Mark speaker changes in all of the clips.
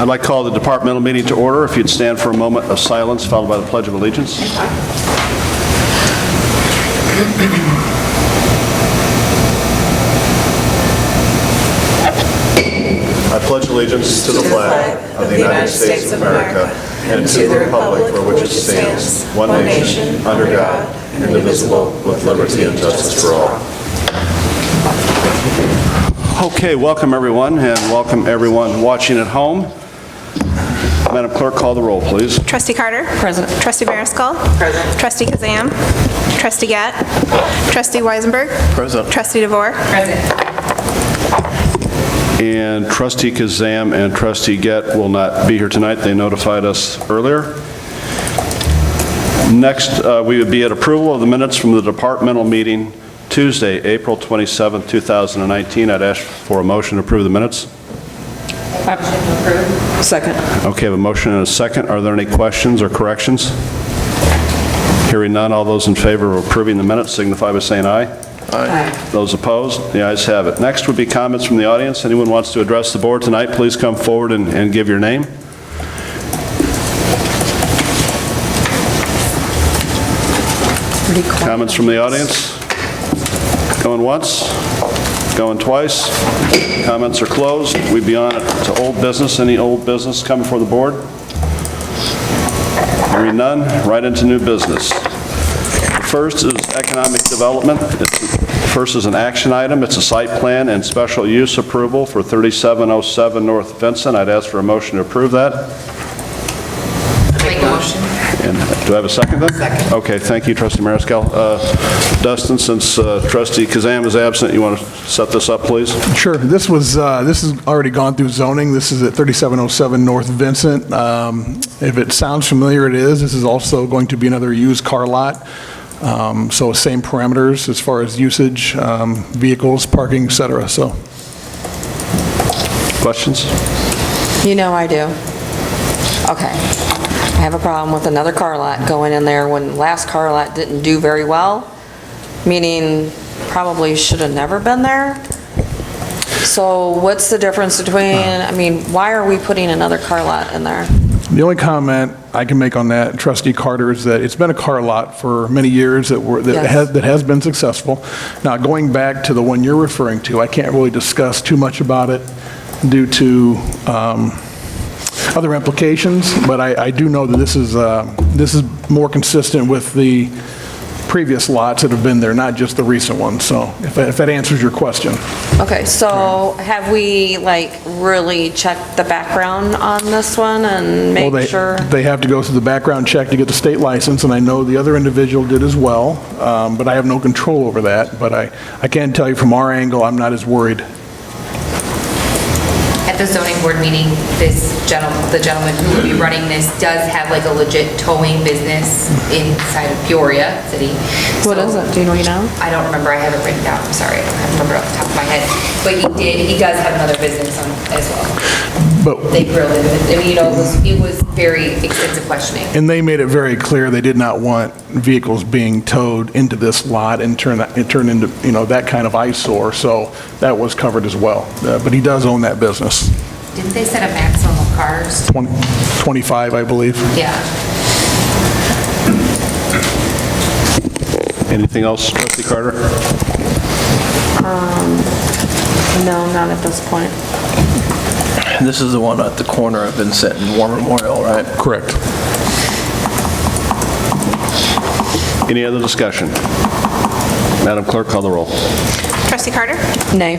Speaker 1: I'd like to call the departmental meeting to order. If you'd stand for a moment of silence, followed by the Pledge of Allegiance. I pledge allegiance to the flag of the United States of America and to the republic for which it stands, one nation, under God, indivisible, with liberty and justice for all. Okay, welcome everyone, and welcome everyone watching at home. Madam Clerk, call the roll, please.
Speaker 2: Trustee Carter? Present. Trustee Mariscal? Present. Trustee Kazam? Trustee Gatt? Trustee Weisenberg? Present. Trustee DeVore? Present.
Speaker 1: And Trustee Kazam and Trustee Gatt will not be here tonight. They notified us earlier. Next, we would be at approval of the minutes from the departmental meeting Tuesday, April 27, 2019. I'd ask for a motion to approve the minutes.
Speaker 3: Motion to approve. Second.
Speaker 1: Okay, I have a motion and a second. Are there any questions or corrections? Hearing none, all those in favor of approving the minutes signify by saying aye.
Speaker 3: Aye.
Speaker 1: Those opposed? The ayes have it. Next would be comments from the audience. Anyone wants to address the board tonight, please come forward and give your name. Comments from the audience? Going once? Going twice? Comments are closed. We'd be on to old business. Any old business come before the board? Hearing none, right into new business. First is economic development. First is an action item. It's a site plan and special use approval for 3707 North Vincent. I'd ask for a motion to approve that.
Speaker 3: Make a motion.
Speaker 1: And do I have a second then?
Speaker 3: Second.
Speaker 1: Okay, thank you, Trustee Mariscal. Dustin, since Trustee Kazam is absent, you want to set this up, please?
Speaker 4: Sure. This has already gone through zoning. This is at 3707 North Vincent. If it sounds familiar, it is. This is also going to be another used car lot. So same parameters as far as usage, vehicles, parking, et cetera. So,
Speaker 1: Questions?
Speaker 5: You know I do. Okay. I have a problem with another car lot going in there when last car lot didn't do very well, meaning probably should have never been there. So what's the difference between, why are we putting another car lot in there?
Speaker 4: the only comment I can make on that, Trustee Carter, is that it's been a car lot for many years that has been successful. Now, going back to the one you're referring to, I can't really discuss too much about it due to other implications, but I do know that this is more consistent with the previous lots that have been there, not just the recent ones. So if that answers your question.
Speaker 5: Okay, so have we really checked the background on this one and make sure?
Speaker 4: They have to go through the background check to get the state license, and I know the other individual did as well, but I have no control over that. But I can tell you from our angle, I'm not as worried.
Speaker 3: At the zoning board meeting, the gentleman who will be running this does have a legit towing business inside of Peoria City.
Speaker 5: What is it? Do you know?
Speaker 3: I don't remember. I have it written down. I'm sorry. I don't remember off the top of my head. But he does have another business as well.
Speaker 4: But
Speaker 3: They grilled him. It was very extensive questioning.
Speaker 4: And they made it very clear they did not want vehicles being towed into this lot and turn into, that kind of eyesore. So that was covered as well. But he does own that business.
Speaker 3: Didn't they set a maximum of cars?
Speaker 4: 25, I believe.
Speaker 3: Yeah.
Speaker 1: Anything else, Trustee Carter?
Speaker 5: No, not at this point.
Speaker 6: And this is the one at the corner of Vincent and War Memorial, right?
Speaker 4: Correct.
Speaker 1: Any other discussion? Madam Clerk, call the roll.
Speaker 2: Trustee Carter?
Speaker 5: Nay.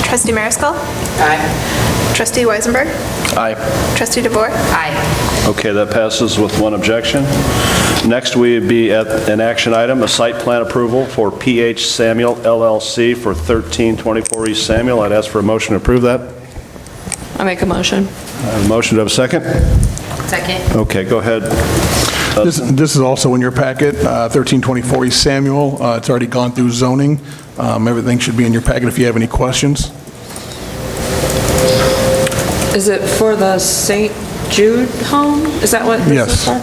Speaker 2: Trustee Mariscal?
Speaker 3: Aye.
Speaker 2: Trustee Weisenberg?
Speaker 6: Aye.
Speaker 2: Trustee DeVore?
Speaker 3: Aye.
Speaker 1: Okay, that passes with one objection. Next, we would be at an action item, a site plan approval for PH Samuel LLC for 1324 East Samuel. I'd ask for a motion to approve that.
Speaker 5: I make a motion.
Speaker 1: I have a motion. Do I have a second?
Speaker 3: Second.
Speaker 1: Okay, go ahead.
Speaker 4: This is also in your packet, 1324 East Samuel. It's already gone through zoning. Everything should be in your packet if you have any questions.
Speaker 5: Is it for the St. Jude home? Is that what this
Speaker 4: Yes.
Speaker 5: is for?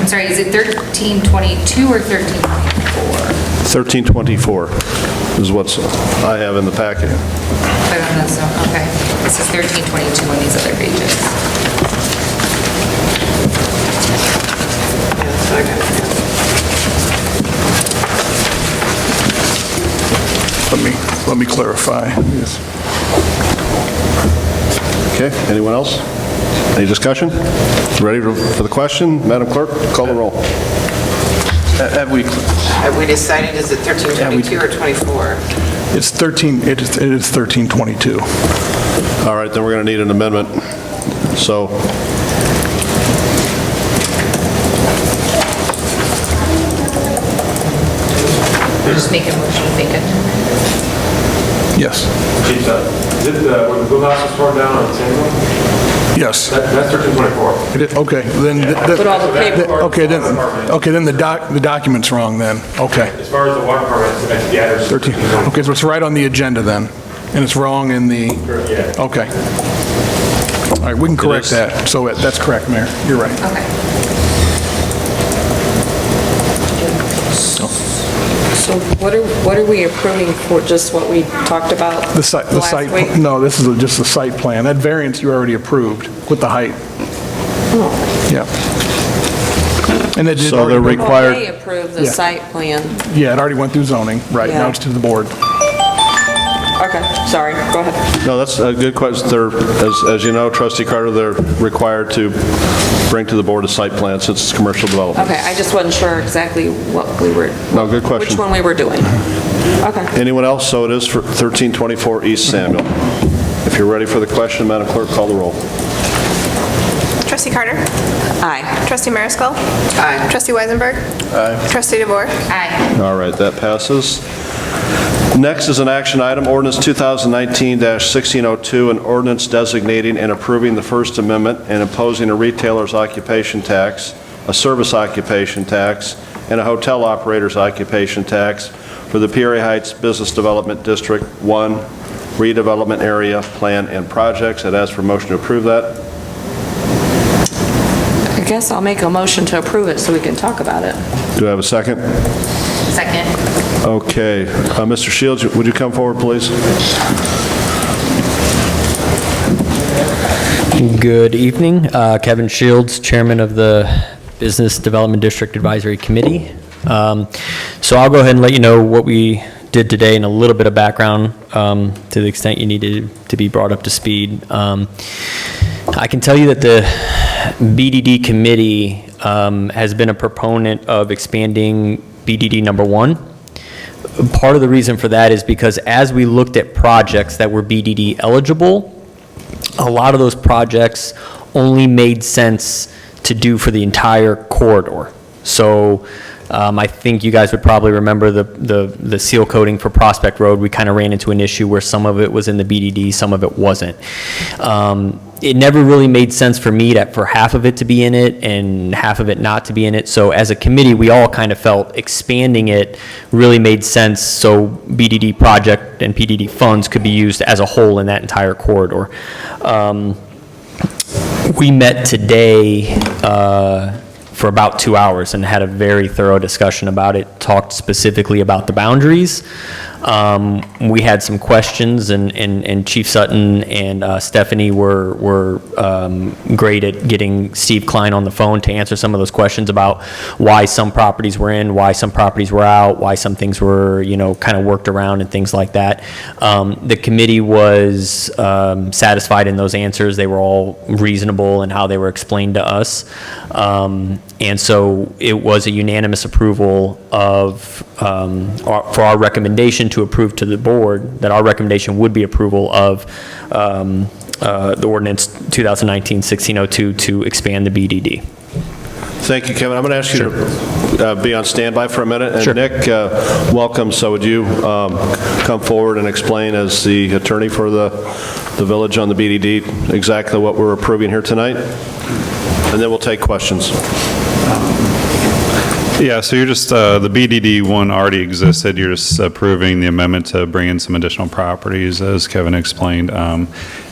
Speaker 3: I'm sorry, is it 1322 or 1324?
Speaker 1: 1324 is what I have in the packet.
Speaker 3: But on the zone, okay. This is 1322 on these other pages.
Speaker 4: Let me clarify. Yes.
Speaker 1: Okay, anyone else? Any discussion? Ready for the question? Madam Clerk, call the roll.
Speaker 6: Have we,
Speaker 7: Have we decided, is it 1322 or 24?
Speaker 4: It's 13, it is 1322.
Speaker 1: All right, then we're going to need an amendment. So,
Speaker 3: Just make a motion to make it.
Speaker 4: Yes.
Speaker 8: Chief, is it where the blue house was torn down on Samuel?
Speaker 4: Yes.
Speaker 8: That's 1324.
Speaker 4: Okay, then,
Speaker 5: Put all the paper.
Speaker 4: okay, then the document's wrong then. Okay.
Speaker 8: As far as the water department, that's the address.
Speaker 4: 13, okay, so it's right on the agenda then, and it's wrong in the,
Speaker 8: Yeah.
Speaker 4: okay. All right, we can correct that. So that's correct, Mayor. You're right.
Speaker 3: Okay.
Speaker 5: So what are we approving for, just what we talked about
Speaker 4: The site,
Speaker 5: week?
Speaker 4: no, this is just the site plan. That variance you already approved with the height. Yeah. And it did
Speaker 1: So they're
Speaker 4: already-
Speaker 1: required-
Speaker 5: Well, they approved the
Speaker 4: Yeah.
Speaker 5: site plan.
Speaker 4: Yeah, it already went through zoning. Right, now
Speaker 5: Yeah.
Speaker 4: it's to the board.
Speaker 5: Okay, sorry, go ahead.
Speaker 1: no, that's a good question. They're, as you know, Trustee Carter, they're required to bring to the board a site plan since it's commercial development.
Speaker 5: Okay, I just wasn't sure exactly what we were.
Speaker 1: No, good question.
Speaker 5: Which one we were doing. Okay.
Speaker 1: Anyone else? So it is for 1324 East Samuel. If you're ready for the question, Madam Clerk, call the roll.
Speaker 2: Trustee Carter?
Speaker 5: Aye.
Speaker 2: Trustee Mariscal?
Speaker 7: Aye.
Speaker 2: Trustee Weisenberg?
Speaker 6: Aye.
Speaker 2: Trustee DeVore?
Speaker 3: Aye.
Speaker 1: All right, that passes. Next is an action item, ordinance 2019-1602, an ordinance designating and approving the First Amendment and imposing a retailer's occupation tax, a service occupation tax, and a hotel operator's occupation tax for the Peoria Heights Business Development District 1 redevelopment area plan and projects. I'd ask for a motion to approve that.
Speaker 5: I guess I'll make a motion to approve it so we can talk about it.
Speaker 1: Do I have a second?
Speaker 3: Second.
Speaker 1: Okay. Mr. Shields, would you come forward, please?
Speaker 9: Good evening. Kevin Shields, Chairman of the Business Development District Advisory Committee. So I'll go ahead and let you know what we did today and a little bit of background to the extent you needed to be brought up to speed. I can tell you that the BDD committee has been a proponent of expanding BDD number 1. Part of the reason for that is because as we looked at projects that were BDD eligible, a lot of those projects only made sense to do for the entire corridor. So I think you guys would probably remember the seal coating for Prospect Road. We kind of ran into an issue where some of it was in the BDD, some of it wasn't. It never really made sense for me for half of it to be in it and half of it not to be in it. So as a committee, we all kind of felt expanding it really made sense so BDD project and PDD funds could be used as a whole in that entire corridor. We met today for about 2 hours and had a very thorough discussion about it, talked specifically about the boundaries. We had some questions, and Chief Sutton and Stephanie were great at getting Steve Klein on the phone to answer some of those questions about why some properties were in, why some properties were out, why some things were, kind of worked around and things like that. The committee was satisfied in those answers. They were all reasonable in how they were explained to us. And so it was a unanimous approval for our recommendation to approve to the board, that our recommendation would be approval of the ordinance 2019-1602 to expand the BDD.
Speaker 1: Thank you, Kevin. I'm going to ask you to be on standby for a minute. And
Speaker 9: Sure.
Speaker 1: Nick, welcome. So would you come forward and explain as the attorney for the village on the BDD exactly what we're approving here tonight? And then we'll take questions.
Speaker 10: Yeah, so you're just, the BDD one already existed, you're just approving the amendment to bring in some additional properties, as Kevin explained.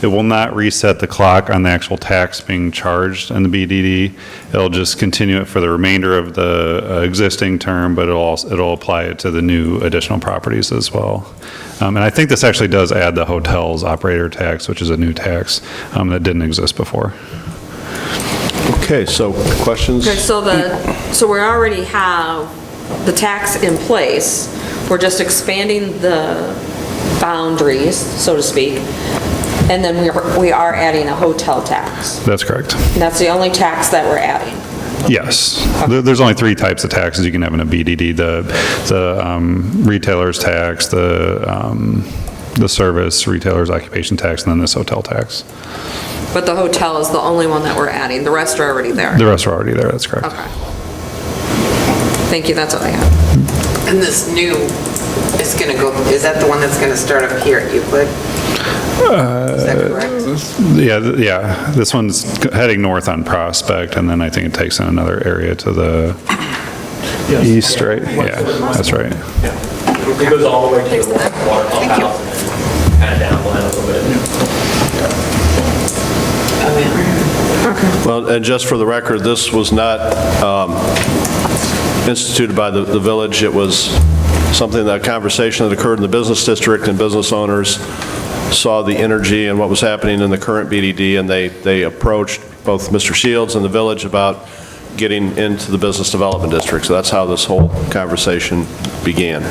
Speaker 10: It will not reset the clock on the actual tax being charged in the BDD. It'll just continue it for the remainder of the existing term, but it'll apply it to the new additional properties as well. And I think this actually does add the hotel's operator tax, which is a new tax that didn't exist before.
Speaker 1: Okay, so questions?
Speaker 5: Okay, so we already have the tax in place. We're just expanding the boundaries, so to speak, and then we are adding a hotel tax.
Speaker 10: That's correct.
Speaker 5: And that's the only tax that we're adding.
Speaker 10: Yes. There's only 3 types of taxes you can have in a BDD. The retailer's tax, the service retailer's occupation tax, and then this hotel tax.
Speaker 5: But the hotel is the only one that we're adding. The rest are already there.
Speaker 10: The rest are already there, that's correct.
Speaker 5: Okay. Thank you, that's all I have.
Speaker 7: And this new is going to go, is that the one that's going to start up here at Euclid? Is that correct?
Speaker 10: Yeah, this one's heading north on Prospect, and then I think it takes in another area to the east, right? Yeah, that's right.
Speaker 9: It goes all the way to the water pump house and kind of down the line a little bit.
Speaker 1: Well, and just for the record, this was not instituted by the village. It was something, that conversation that occurred in the business district, and business owners saw the energy and what was happening in the current BDD, and they approached both Mr. Shields and the village about getting into the business development district. So that's how this whole conversation began.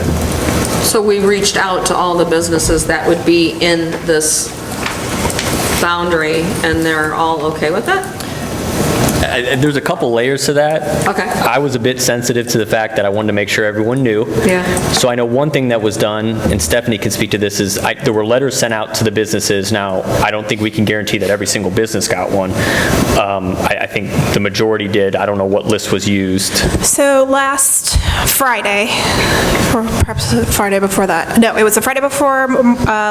Speaker 5: So we reached out to all the businesses that would be in this boundary, and they're all okay with it?
Speaker 9: There's a couple layers to that.
Speaker 5: Okay.
Speaker 9: I was a bit sensitive to the fact that I wanted to make sure everyone knew.
Speaker 5: Yeah.
Speaker 9: So I know one thing that was done, and Stephanie can speak to this, is there were letters sent out to the businesses. Now, I don't think we can guarantee that every single business got one. I think the majority did. I don't know what list was used.
Speaker 2: So last Friday, or perhaps the Friday before that, no, it was the Friday before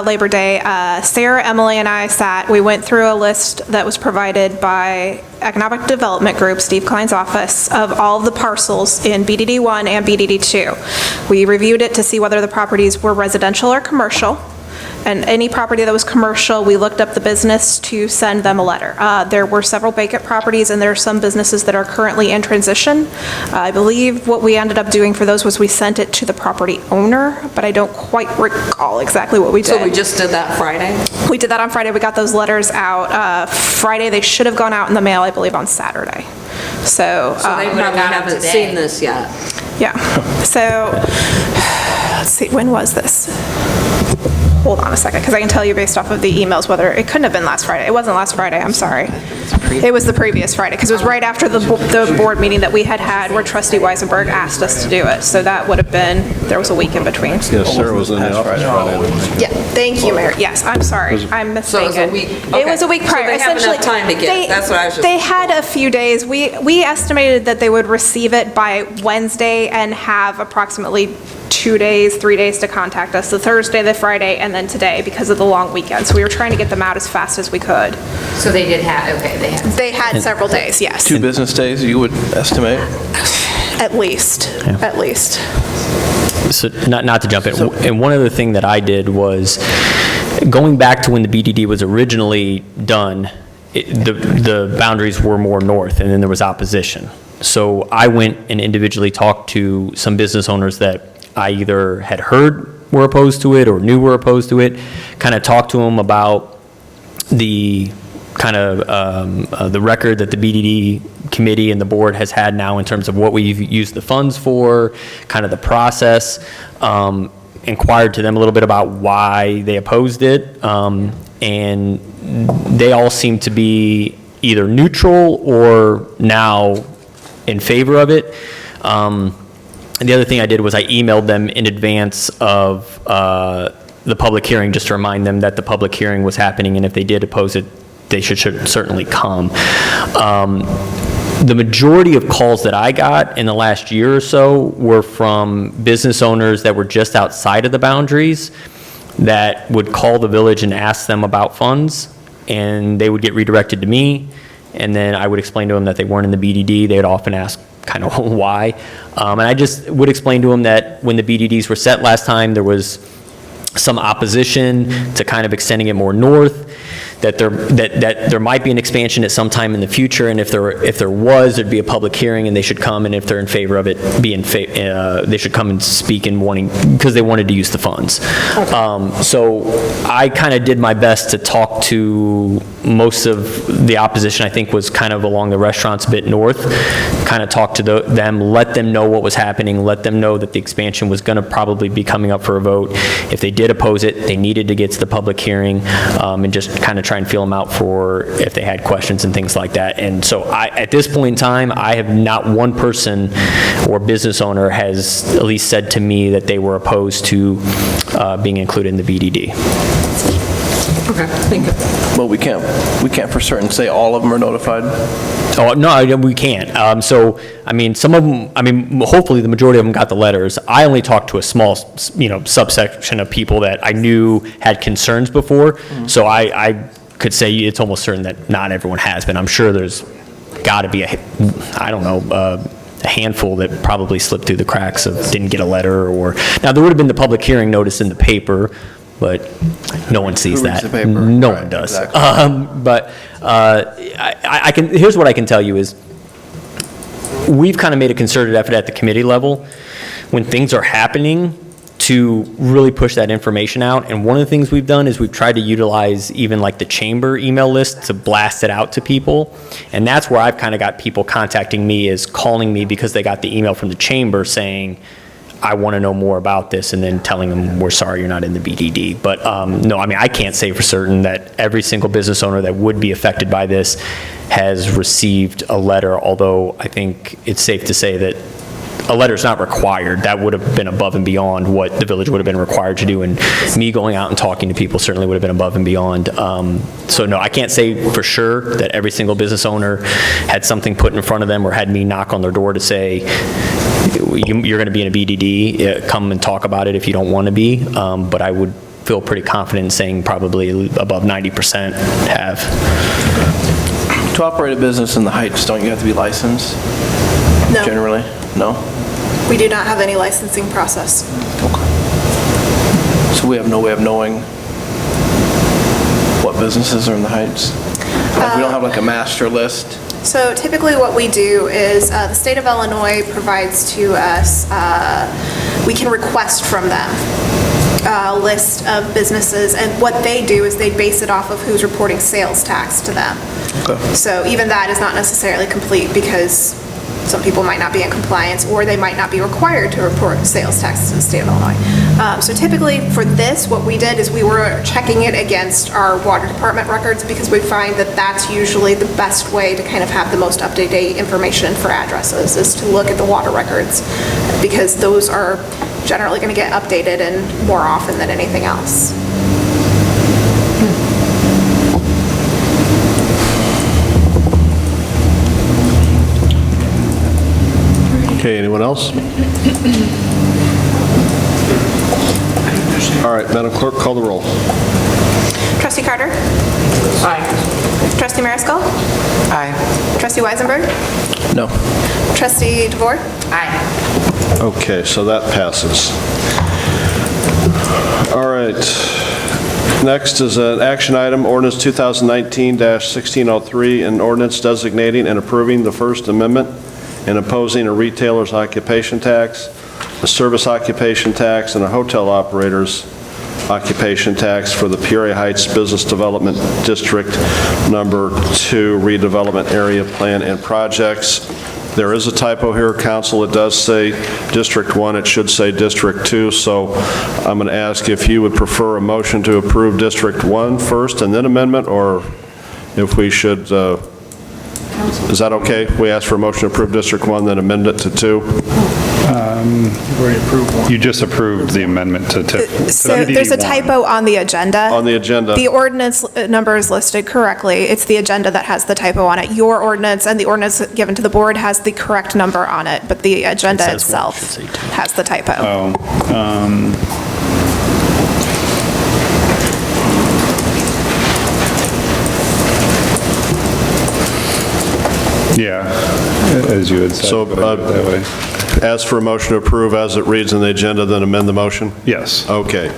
Speaker 2: Labor Day, Sarah, Emily, and I we went through a list that was provided by Economic Development Group, Steve Klein's office, of all of the parcels in BDD 1 and BDD 2. We reviewed it to see whether the properties were residential or commercial. And any property that was commercial, we looked up the business to send them a letter. There were several vacant properties, and there are some businesses that are currently in transition. I believe what we ended up doing for those was we sent it to the property owner, but I don't quite recall exactly what we did.
Speaker 5: So we just did that Friday?
Speaker 2: We did that on Friday. We got those letters out Friday. They should have gone out in the mail, I believe, on Saturday. So
Speaker 5: they probably haven't seen this yet.
Speaker 2: Yeah. So let's see, when was this? Hold on a second, because I can tell you based off of the emails whether it couldn't have been last Friday. It wasn't last Friday, I'm sorry. It was the previous Friday, because it was right after the board meeting that we had where Trustee Weisenberg asked us to do it. So that would have been, there was a week in between.
Speaker 1: Yes, Sarah was in the office Friday.
Speaker 2: Yeah, thank you, Mayor. Yes, I'm sorry, I'm mistaken.
Speaker 5: So it was a week, okay.
Speaker 2: It was a week prior.
Speaker 5: So they have enough time to get it. That's what I was just.
Speaker 2: They had a few days. We estimated that they would receive it by Wednesday and have approximately 2 days, 3 days to contact us, the Thursday, the Friday, and then today because of the long weekend. So we were trying to get them out as fast as we could.
Speaker 3: So they did have, okay,
Speaker 2: They had several days, yes.
Speaker 6: 2 business days, you would estimate?
Speaker 2: At least, at least.
Speaker 9: So not to jump in, and one other thing that I did was, going back to when the BDD was originally done, the boundaries were more north, and then there was opposition. So I went and individually talked to some business owners that I either had heard were opposed to it or knew were opposed to it, kind of talked to them about the kind of the record that the BDD committee and the board has had now in terms of what we've used the funds for, kind of the process, inquired to them a little bit about why they opposed it, and they all seem to be either neutral or now in favor of it. And the other thing I did was I emailed them in advance of the public hearing just to remind them that the public hearing was happening, and if they did oppose it, they should certainly come. The majority of calls that I got in the last year or so were from business owners that were just outside of the boundaries that would call the village and ask them about funds, and they would get redirected to me, and then I would explain to them that they weren't in the BDD. They would often ask kind of why. And I just would explain to them that when the BDDs were set last time, there was some opposition to kind of extending it more north, that there might be an expansion at some time in the future, and if there was, there'd be a public hearing, and they should come, and if they're in favor of it, they should come and speak in wanting, because they wanted to use the funds. So I kind of did my best to talk to most of the opposition. I think was kind of along the restaurants a bit north, kind of talk to them, let them know what was happening, let them know that the expansion was going to probably be coming up for a vote. If they did oppose it, they needed to get to the public hearing, and just kind of try and feel them out for if they had questions and things like that. And so at this point in time, I have not one person or business owner has at least said to me that they were opposed to being included in the BDD.
Speaker 7: Okay, thank you.
Speaker 6: Well, we can't for certain say all of them are notified.
Speaker 9: Oh, no, we can't. So, I mean, some of them, I mean, hopefully the majority of them got the letters. I only talked to a small, subsection of people that I knew had concerns before. So I could say it's almost certain that not everyone has been. I'm sure there's got to be a handful that probably slipped through the cracks of didn't get a letter or, now there would have been the public hearing notice in the paper, but no one sees
Speaker 6: Who reads
Speaker 9: that.
Speaker 6: the paper?
Speaker 9: No
Speaker 6: Right,
Speaker 9: one does.
Speaker 6: exactly.
Speaker 9: But I can, here's what I can tell you is, we've kind of made a concerted effort at the committee level when things are happening to really push that information out. And one of the things we've done is we've tried to utilize even like the chamber email list to blast it out to people. And that's where I've kind of got people contacting me, is calling me because they got the email from the chamber saying, I want to know more about this, and then telling them, we're sorry you're not in the BDD. But no, I mean, I can't say for certain that every single business owner that would be affected by this has received a letter, although I think it's safe to say that a letter is not required. That would have been above and beyond what the village would have been required to do, and me going out and talking to people certainly would have been above and beyond. So no, I can't say for sure that every single business owner had something put in front of them or had me knock on their door to say, you're going to be in a BDD, come and talk about it if you don't want to be, but I would feel pretty confident in saying probably above 90% have.
Speaker 6: To operate a business in the Heights, don't you have to be licensed
Speaker 2: No,
Speaker 6: generally? No?
Speaker 2: we do not have any licensing process.
Speaker 6: So we have no way of knowing what businesses are in the Heights? Like, we don't have like a master list?
Speaker 2: So typically what we do is the state of Illinois provides to us, we can request from them a list of businesses, and what they do is they base it off of who's reporting sales tax to them.
Speaker 6: Okay.
Speaker 2: So even that is not necessarily complete, because some people might not be in compliance, or they might not be required to report sales tax to the state of Illinois. So typically for this, what we did is we were checking it against our water department records, because we find that that's usually the best way to kind of have the most up-to-date information for addresses, is to look at the water records, because those are generally going to get updated and more often than anything else.
Speaker 1: Okay, anyone else? All right, Madam Clerk, call the roll.
Speaker 2: Trustee Carter?
Speaker 7: Aye.
Speaker 2: Trustee Mariscal?
Speaker 7: Aye.
Speaker 2: Trustee Weisenberg?
Speaker 6: No.
Speaker 2: Trustee DeVore?
Speaker 3: Aye.
Speaker 1: Okay, so that passes. All right. Next is an action item, ordinance 2019-1603, an ordinance designating and approving the First Amendment and imposing a retailer's occupation tax, a service occupation tax, and a hotel operator's occupation tax for the Peoria Heights Business Development District Number 2 redevelopment area plan and projects. There is a typo here, Council. It does say District 1. It should say District 2. So I'm going to ask if you would prefer a motion to approve District 1 first and then amendment, or if we should, is that okay? We ask for a motion to approve District 1, then amend it to 2?
Speaker 4: You've already approved one.
Speaker 10: You just approved the amendment to
Speaker 2: So there's a
Speaker 10: BDD1.
Speaker 2: typo on the agenda.
Speaker 1: On the agenda.
Speaker 2: The ordinance number is listed correctly. It's the agenda that has the typo on it. Your ordinance and the ordinance given to the board has the correct number on it, but the agenda
Speaker 9: It says one,
Speaker 2: itself
Speaker 9: it should say two.
Speaker 2: has the typo.
Speaker 10: Yeah, as you had said.
Speaker 1: So,
Speaker 10: but I did it that way.
Speaker 1: Ask for a motion to approve as it reads in the agenda, then amend the motion?
Speaker 10: Yes.
Speaker 1: Okay.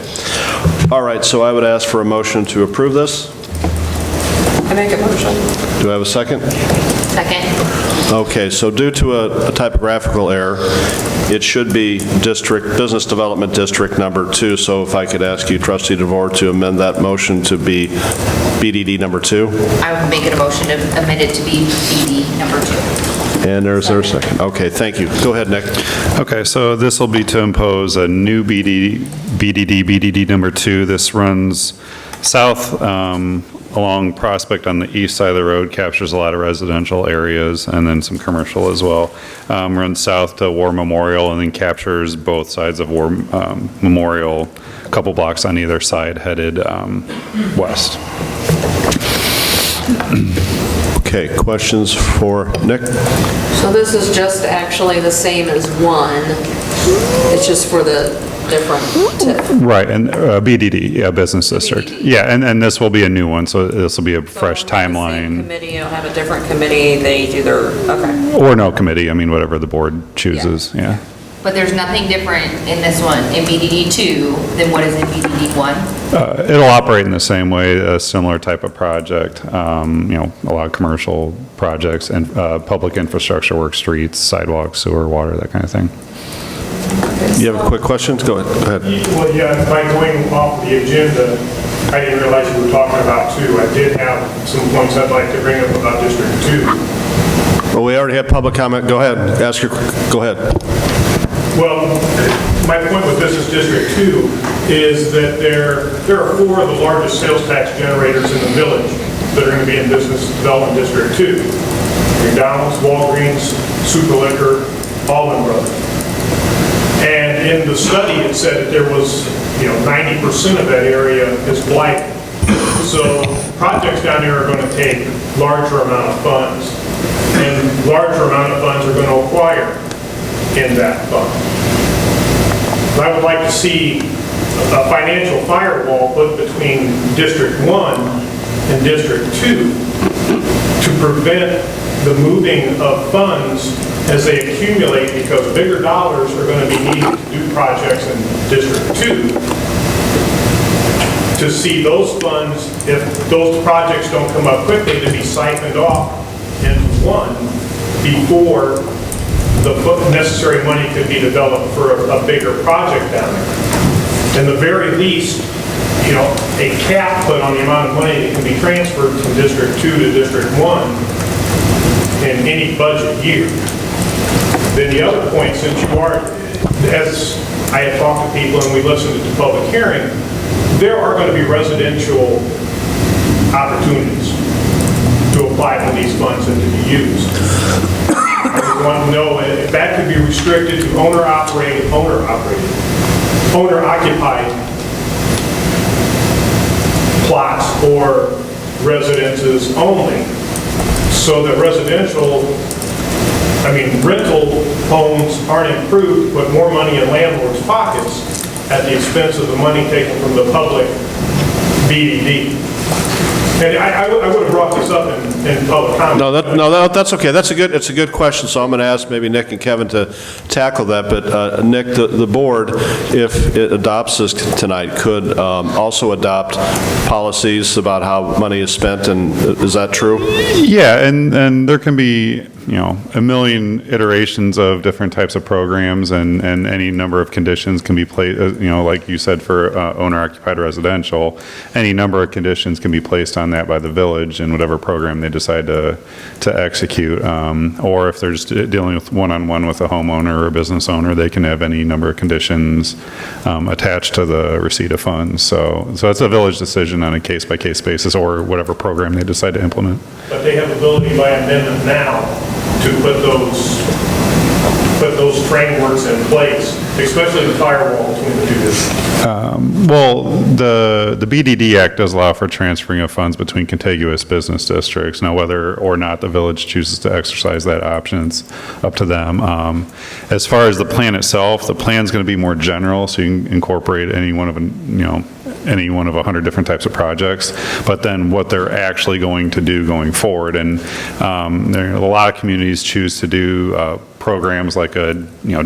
Speaker 1: All right, so I would ask for a motion to approve this.
Speaker 5: I make a motion.
Speaker 1: Do I have a second?
Speaker 3: Second.
Speaker 1: Okay, so due to a typographical error, it should be Business Development District number 2, so if I could ask you, Trustee DeVore, to amend that motion to be BDD number 2?
Speaker 3: I would make it a motion to amend it to be BD number 2.
Speaker 1: And there's their second. Okay, thank you. Go ahead, Nick.
Speaker 10: Okay, so this will be to impose a new BDD number 2. This runs south along Prospect on the east side of the road, captures a lot of residential areas and then some commercial as well. Runs south to War Memorial and then captures both sides of War Memorial, a couple blocks on either side, headed west.
Speaker 1: Okay, questions for Nick?
Speaker 5: So this is just actually the same as one, it's just for the different TIF.
Speaker 10: Right, and BDD, yeah, Business District. Yeah, and this will be a new one, so this will be a fresh
Speaker 5: So when they're the same
Speaker 10: timeline.
Speaker 5: committee, you'll have a different committee, they do their, okay.
Speaker 10: Or no committee, I mean, whatever the board chooses, yeah.
Speaker 3: But there's nothing different in this one, in BDD 2, than what is in BDD 1?
Speaker 10: It'll operate in the same way, a similar type of project, a lot of commercial projects and public infrastructure work, streets, sidewalks, sewer, water, that kind of thing.
Speaker 1: You have a quick question? Go ahead.
Speaker 8: Well, yeah, by going off the agenda, I didn't realize you were talking about 2. I did have some points I'd like to bring up about District 2.
Speaker 1: Well, we already had public comment. Go ahead. Go ahead.
Speaker 8: Well, my point with Business District 2 is that there are 4 of the largest sales tax generators in the village that are going to be in Business Development District 2. McDonald's, Walgreens, Super Liquor, Allman Brothers. And in the study, it said that there was, 90% of that area is blighted. So projects down there are going to take larger amount of funds, and larger amount of funds are going to acquire in that fund. I would like to see a financial firewall put between District 1 and District 2 to prevent the moving of funds as they accumulate, because bigger dollars are going to be needed to do projects in District 2. To see those funds, if those projects don't come up quickly, to be siphoned off into one before the necessary money could be developed for a bigger project down there. In the very least, a cap put on the amount of money that can be transferred from District 2 to District 1 in any budget year. Then the other point, since you are, as I had talked to people and we listened to the public hearing, there are going to be residential opportunities to apply for these funds and to be used. I just want to know if that could be restricted to owner-occupied plots or residences only, so that rental homes aren't improved, but more money in landlords' pockets at the expense of the money taken from the public BDD. And I would have brought this up in public comment.
Speaker 1: No, that's okay. It's a good question, so I'm going to ask maybe Nick and Kevin to tackle that. But Nick, the board, if it adopts this tonight, could also adopt policies about how money is spent, and is that true?
Speaker 10: Yeah, and there can be, a million iterations of different types of programs, and any number of conditions can be placed, like you said, for owner-occupied residential, any number of conditions can be placed on that by the village in whatever program they decide to execute. Or if there's dealing with one-on-one with a homeowner or a business owner, they can have any number of conditions attached to the receipt of funds. So it's a village decision on a case-by-case basis, or whatever program they decide to implement.
Speaker 8: But they have ability by amendment now to put those frameworks in place, especially the firewall between the two districts.
Speaker 10: Well, the BDD Act does allow for transferring of funds between contiguous business districts. Now, whether or not the village chooses to exercise that option, it's up to them. As far as the plan itself, the plan's going to be more general, so you can incorporate any one of any one of 100 different types of projects, but then what they're actually going to do going forward. And there are a lot of communities choose to do programs like a,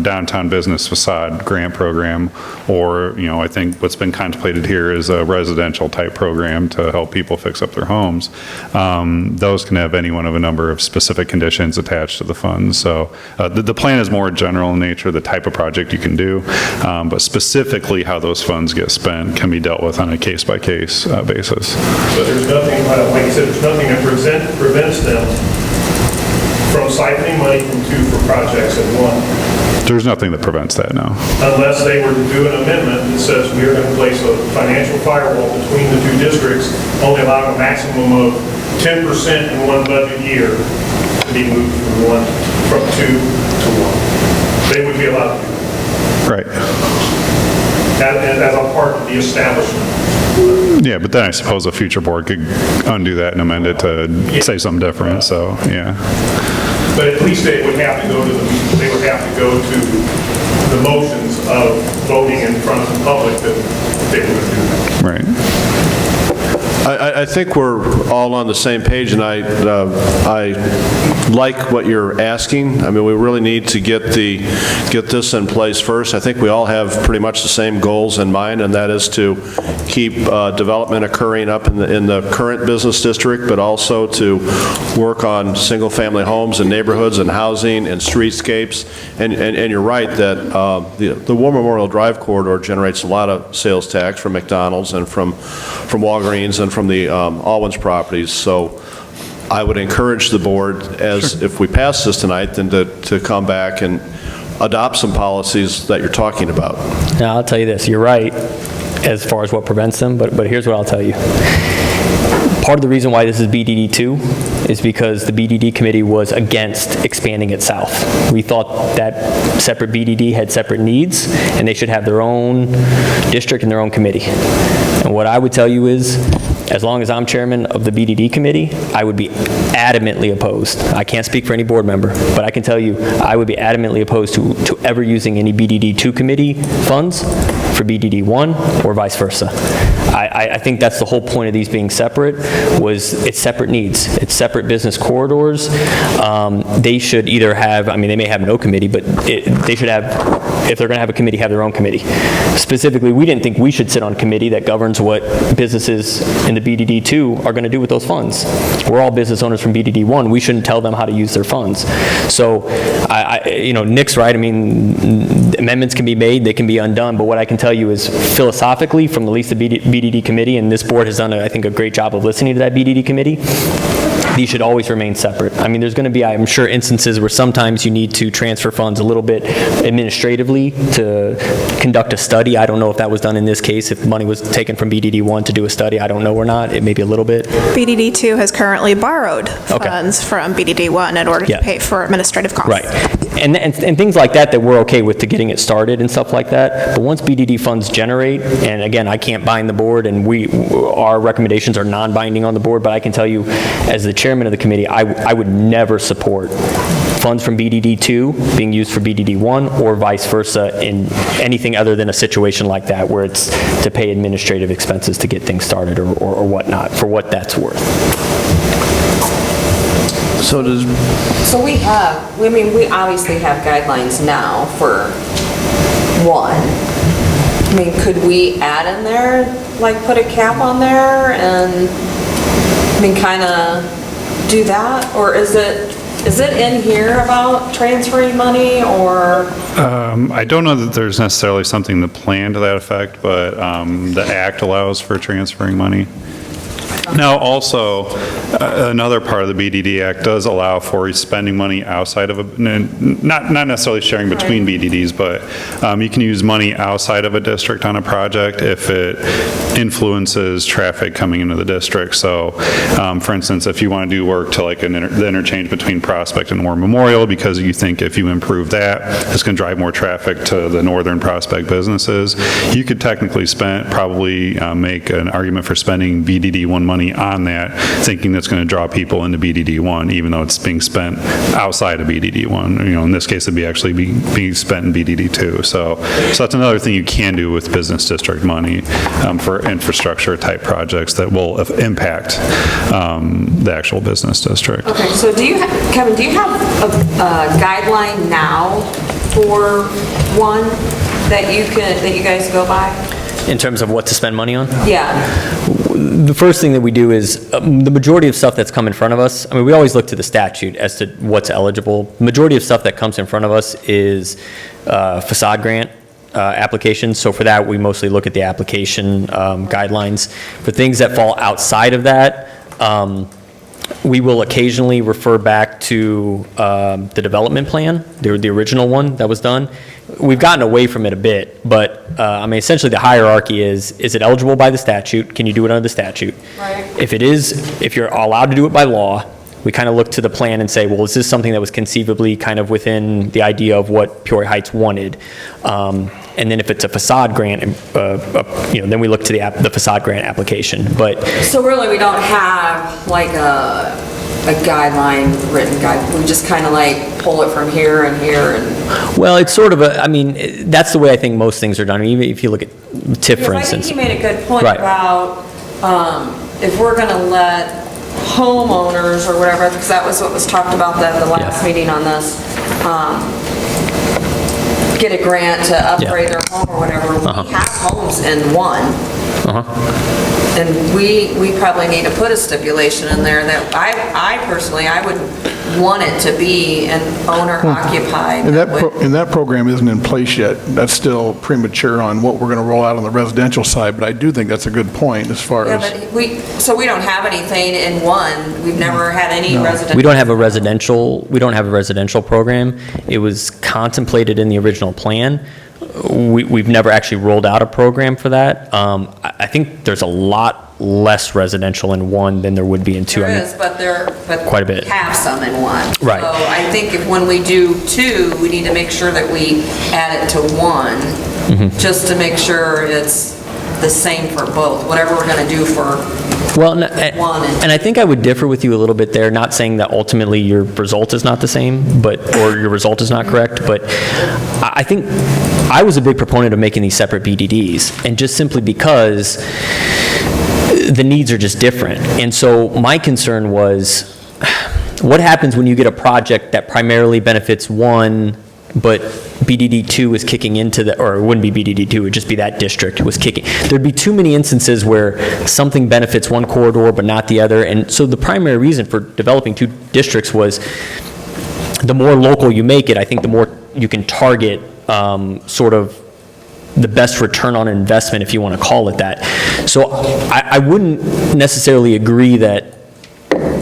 Speaker 10: downtown business facade grant program, or, I think what's been contemplated here is a residential type program to help people fix up their homes. Those can have any one of a number of specific conditions attached to the funds. So the plan is more general in nature, the type of project you can do, but specifically how those funds get spent can be dealt with on a case-by-case basis.
Speaker 8: But there's nothing, like you said, there's nothing that prevents them from siphoning money from two for projects at one.
Speaker 10: There's nothing that prevents that now.
Speaker 8: Unless they were to do an amendment that says we are going to place a financial firewall between the two districts, only allowing a maximum of 10% in one budget year to be moved from two to one. They would be allowed to do that.
Speaker 10: Right.
Speaker 8: As a part of the establishment.
Speaker 10: Yeah, but then I suppose a future board could undo that and amend it to say something different, so, yeah.
Speaker 8: But at least they would have to go to the motions of voting in front of the public that they would do that.
Speaker 10: Right.
Speaker 1: I think we're all on the same page, and I like what you're asking. I mean, we really need to get this in place first. I think we all have pretty much the same goals in mind, and that is to keep development occurring up in the current business district, but also to work on single-family homes and neighborhoods and housing and streetscapes. And you're right that the War Memorial Drive corridor generates a lot of sales tax from McDonald's and from Walgreens and from the Alwyn's properties. So I would encourage the board, as if we pass this tonight, then to come back and adopt some policies that you're talking about.
Speaker 9: Now, I'll tell you this, you're right as far as what prevents them, but here's what I'll tell you. Part of the reason why this is BDD 2 is because the BDD committee was against expanding it south. We thought that separate BDD had separate needs, and they should have their own district and their own committee. And what I would tell you is, as long as I'm chairman of the BDD committee, I would be adamantly opposed. I can't speak for any board member, but I can tell you I would be adamantly opposed to ever using any BDD 2 committee funds for BDD 1 or vice versa. I think that's the whole point of these being separate, was it's separate needs. It's separate business corridors. They should either have, I mean, they may have no committee, but they should have, if they're going to have a committee, have their own committee. Specifically, we didn't think we should sit on a committee that governs what businesses in the BDD 2 are going to do with those funds. We're all business owners from BDD 1. We shouldn't tell them how to use their funds. So, Nick's right. I mean, amendments can be made, they can be undone, but what I can tell you is philosophically, from at least the BDD committee, and this board has done, I think, a great job of listening to that BDD committee, these should always remain separate. I mean, there's going to be, I'm sure, instances where sometimes you need to transfer funds a little bit administratively to conduct a study. I don't know if that was done in this case, if money was taken from BDD 1 to do a study. I don't know or not. It may be a little bit.
Speaker 2: BDD 2 has currently borrowed funds from BDD 1 in order to pay for administrative costs.
Speaker 9: Right. And things like that we're okay with, to getting it started and stuff like that. But once BDD funds generate, and again, I can't bind the board, and our recommendations are non-binding on the board, but I can tell you, as the chairman of the committee, I would never support funds from BDD 2 being used for BDD 1 or vice versa in anything other than a situation like that, where it's to pay administrative expenses to get things started or whatnot, for what that's worth.
Speaker 5: So we obviously have guidelines now for one. I mean, could we add in there, like put a cap on there and, kind of do that? Or is it in here about transferring money, or?
Speaker 10: I don't know that there's necessarily something to plan to that effect, but the Act allows for transferring money. Now, also, another part of the BDD Act does allow for spending money outside of not necessarily sharing between BDDs, but you can use money outside of a district on a project if it influences traffic coming into the district. So, for instance, if you want to do work to like the interchange between Prospect and War Memorial, because you think if you improve that, it's going to drive more traffic to the northern Prospect businesses, you could technically probably make an argument for spending BDD BDD1 money on that, thinking that's going to draw people into BDD1, even though it's being spent outside of BDD1. In this case, it'd be actually being spent in BDD2. So that's another thing you can do with business district money for infrastructure type projects that will impact the actual business district.
Speaker 5: Okay, so Kevin, do you have a guideline now for one that you guys go by?
Speaker 9: In terms of what to spend money on?
Speaker 5: Yeah.
Speaker 9: The first thing that we do is, the majority of stuff that's come in front of us, we always look to the statute as to what's eligible. The majority of stuff that comes in front of us is facade grant applications. So for that, we mostly look at the application guidelines. For things that fall outside of that, we will occasionally refer back to the development plan, the original one that was done. We've gotten away from it a bit, but essentially the hierarchy is it eligible by the statute? Can you do it under the statute?
Speaker 5: Right.
Speaker 9: If it is, if you're allowed to do it by law, we kind of look to the plan and say, well, is this something that was conceivably kind of within the idea of what Peoria Heights wanted? And then if it's a facade grant, then we look to the facade grant application. But
Speaker 5: So really, we don't have like a written guide. We just kind of like pull it from here and here and.
Speaker 9: well, it's sort of that's the way I think most things are done. Even if you look at TIF, for
Speaker 5: I
Speaker 9: instance.
Speaker 5: think he made a good point
Speaker 9: Right.
Speaker 5: about if we're going to let homeowners or whatever, because that was what was talked about at the last meeting on this, get a grant to upgrade their home or whatever. We have homes in one. And we probably need to put a stipulation in there that I personally, I would want it to be an owner occupied.
Speaker 4: And that program isn't in place yet. That's still premature on what we're going to roll out on the residential side, but I do think that's a good point as far
Speaker 5: Yeah,
Speaker 4: as.
Speaker 5: but we don't have anything in one. We've never had any residential.
Speaker 9: We don't have a residential program. It was contemplated in the original plan. We've never actually rolled out a program for that. I think there's a lot less residential in one than there would be in two.
Speaker 5: There is, but
Speaker 9: quite a bit.
Speaker 5: We have some in one.
Speaker 9: Right.
Speaker 5: So I think when we do two, we need to make sure that we add it to one, just to make sure it's the same for both, whatever we're going to do for
Speaker 9: Well,
Speaker 5: one.
Speaker 9: and I think I would differ with you a little bit there, not saying that ultimately your result is not the same, or your result is not correct, but I think I was a big proponent of making these separate BDDs, and just simply because the needs are just different. And so my concern was, what happens when you get a project that primarily benefits one, but BDD2 is kicking into or it wouldn't be BDD2, it would just be that district was kicking. There'd be too many instances where something benefits one corridor but not the other. And so the primary reason for developing two districts was the more local you make it, I think the more you can target sort of the best return on investment, if you want to call it that. So I wouldn't necessarily agree that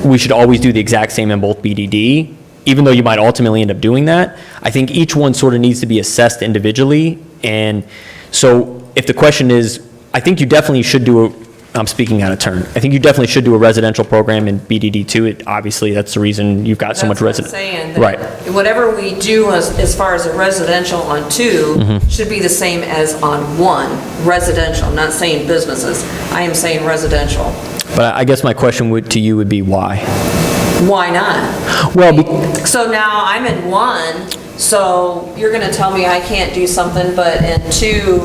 Speaker 9: we should always do the exact same in both BDD, even though you might ultimately end up doing that. I think each one sort of needs to be assessed individually. And so if the question is, I think you definitely should do I'm speaking out of turn. I think you definitely should do a residential program in BDD2. Obviously, that's the reason you've got so much resident.
Speaker 5: That's what I'm saying.
Speaker 9: Right.
Speaker 5: Whatever we do as far as a residential on two should be the same as on one, residential. I'm not saying businesses. I am saying residential.
Speaker 9: But I guess my question to you would be why?
Speaker 5: Why not?
Speaker 9: Well,
Speaker 5: so now I'm in one, so you're going to tell me I can't do something, but in two,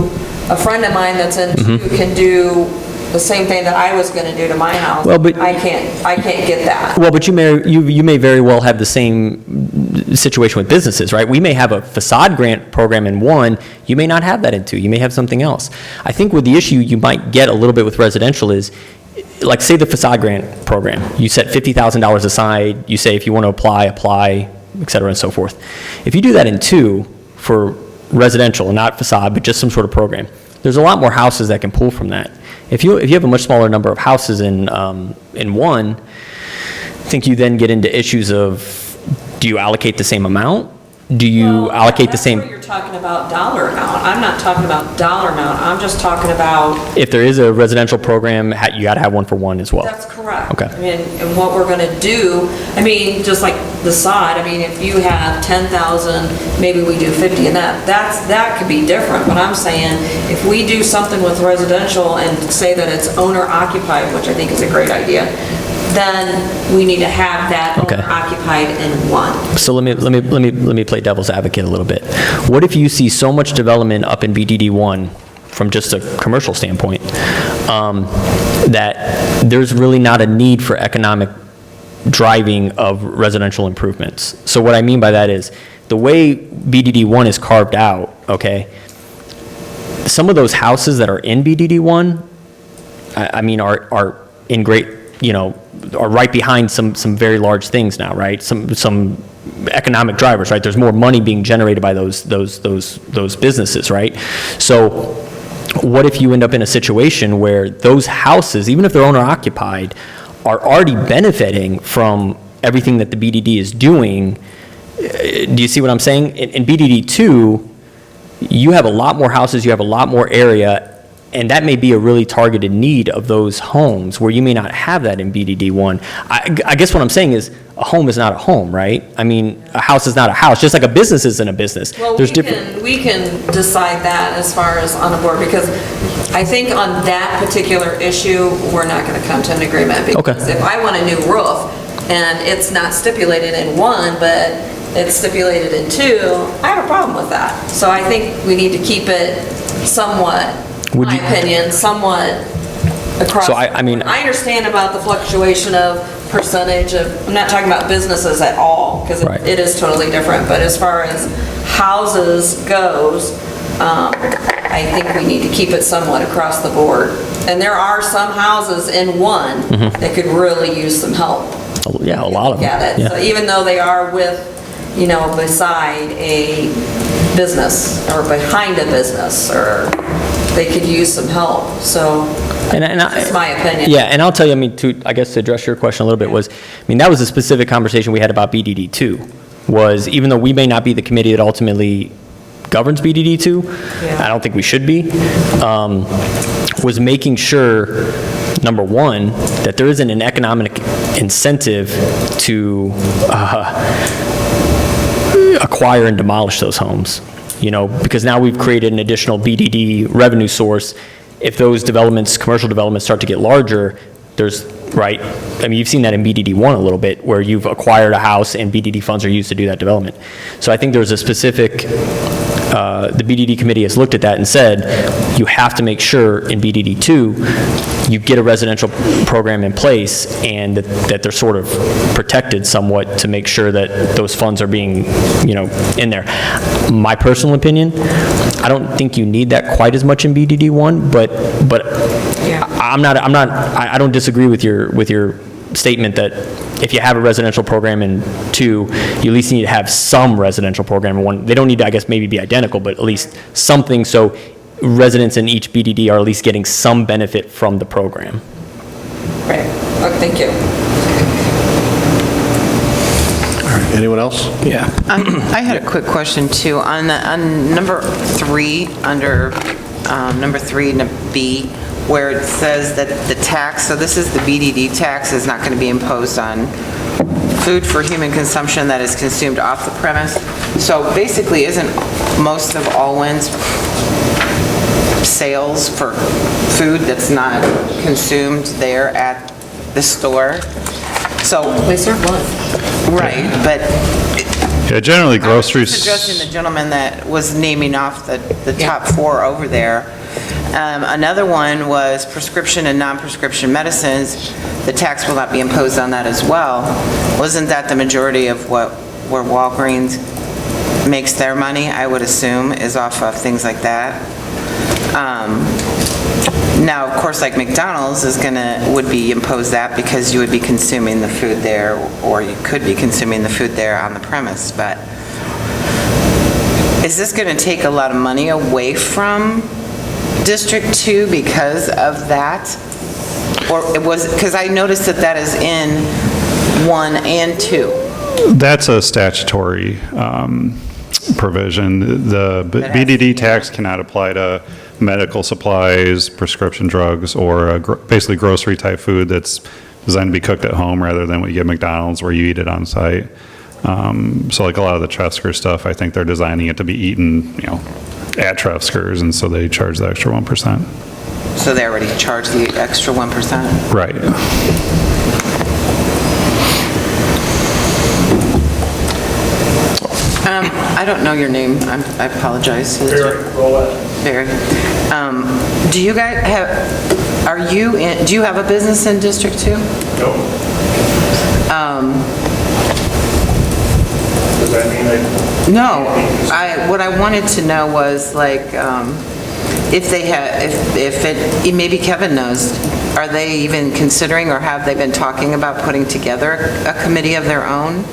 Speaker 5: a friend of mine that's in two can do the same thing that I was going to do to my house.
Speaker 9: Well, but
Speaker 5: I can't get that.
Speaker 9: Well, but you may very well have the same situation with businesses, right? We may have a facade grant program in one, you may not have that in two, you may have something else. I think with the issue you might get a little bit with residential is, like say the facade grant program, you set $50,000 aside, you say if you want to apply, et cetera and so forth. If you do that in two for residential, not facade, but just some sort of program, there's a lot more houses that can pull from that. If you have a much smaller number of houses in one, I think you then get into issues of, do you allocate the same amount? do you allocate the same?
Speaker 5: That's where you're talking about dollar amount. I'm not talking about dollar amount. I'm just talking about,
Speaker 9: If there is a residential program, you got to have one for one as well.
Speaker 5: that's correct.
Speaker 9: Okay.
Speaker 5: I mean, and what we're going to do, I mean, just like the side, I mean, if you have 10,000, maybe we do 50 and that could be different. But I'm saying, if we do something with residential and say that it's owner occupied, which I think is a great idea, then we need to have that
Speaker 9: Okay.
Speaker 5: owner occupied in one.
Speaker 9: So let me play devil's advocate a little bit. What if you see so much development up in BDD1 from just a commercial standpoint, that there's really not a need for economic driving of residential improvements? So what I mean by that is, the way BDD1 is carved out, okay, some of those houses that are in BDD1, I mean, are in great, are right behind some very large things now, right? Some economic drivers, right? There's more money being generated by those businesses, right? So what if you end up in a situation where those houses, even if they're owner occupied, are already benefiting from everything that the BDD is doing? Do you see what I'm saying? In BDD2, you have a lot more houses, you have a lot more area, and that may be a really targeted need of those homes where you may not have that in BDD1. I guess what I'm saying is, a home is not a home, right? I mean, a house is not a house, just like a business isn't a business.
Speaker 5: Well,
Speaker 9: There's
Speaker 5: we can decide that as far as on the board, because I think on that particular issue, we're not going to come to an agreement. Because
Speaker 9: Okay.
Speaker 5: if I want a new roof, and it's not stipulated in one, but it's stipulated in two, I have a problem with that. So I think we need to keep it somewhat,
Speaker 9: Would
Speaker 5: my
Speaker 9: you-
Speaker 5: opinion, somewhat across.
Speaker 9: So I mean-
Speaker 5: I understand about the fluctuation of percentage of, I'm not talking about businesses at all, because
Speaker 9: Right.
Speaker 5: it is totally different, but as far as houses goes, I think we need to keep it somewhat across the board. And there are some houses in one that could really use some help.
Speaker 9: Yeah, a lot of them.
Speaker 5: Get it?
Speaker 9: Yeah.
Speaker 5: So even though they are with, beside a business or behind a business, or they could use some help, so that's my opinion.
Speaker 9: Yeah, and I'll tell you, I guess to address your question a little bit was, that was a specific conversation we had about BDD2, was even though we may not be the committee that ultimately governs BDD2,
Speaker 5: Yeah.
Speaker 9: I don't think we should be, was making sure, number one, that there isn't an economic incentive to acquire and demolish those homes, because now we've created an additional BDD revenue source. If those developments, commercial developments, start to get larger, there's, right, you've seen that in BDD1 a little bit, where you've acquired a house and BDD funds are used to do that development. So I think there's a specific, the BDD committee has looked at that and said, you have to make sure in BDD2, you get a residential program in place, and that they're sort of protected somewhat to make sure that those funds are being, in there. My personal opinion, I don't think you need that quite as much in BDD1, but I don't disagree with your statement that if you have a residential program in 2, you at least need to have some residential program in 1. They don't need to, I guess, maybe be identical, but at least something, so residents in each BDD are at least getting some benefit from the program.
Speaker 5: Right. Oh, thank you.
Speaker 1: Anyone else?
Speaker 6: Yeah.
Speaker 7: I had a quick question too. On number 3, under number 3, B, where it says that the tax, so this is the BDD tax, is not going to be imposed on food for human consumption that is consumed off the premise. So basically, isn't most of Allwyn's sales for food that's not consumed there at the store? So,
Speaker 5: They serve one.
Speaker 7: right, but
Speaker 10: Yeah, generally groceries.
Speaker 7: suggesting the gentleman that was naming off the top 4 over there. Another one was prescription and non-prescription medicines. The tax will not be imposed on that as well. Wasn't that the majority of where Walgreens makes their money, I would assume, is off of things like that? Now, of course, like McDonald's would be imposed that because you would be consuming the food there, or you could be consuming the food there on the premise, but is this going to take a lot of money away from District 2 because of that? Or it was, because I noticed that is in 1 and 2.
Speaker 10: That's a statutory provision. The BDD tax cannot apply to medical supplies, prescription drugs, or basically grocery-type food that's designed to be cooked at home rather than what you get at McDonald's where you eat it on site. So like a lot of the Trefsker stuff, I think they're designing it to be eaten, at Trefskers, and so they charge the extra 1%.
Speaker 7: So they already charge the extra 1%?
Speaker 10: Right.
Speaker 7: I don't know your name. I apologize. Barry. Do you guys have, do you have a business in District 2?
Speaker 8: No. Does that mean
Speaker 7: No. What I wanted to know was like, if they have, maybe Kevin knows, are they even considering or have they been talking about putting together a committee of their own?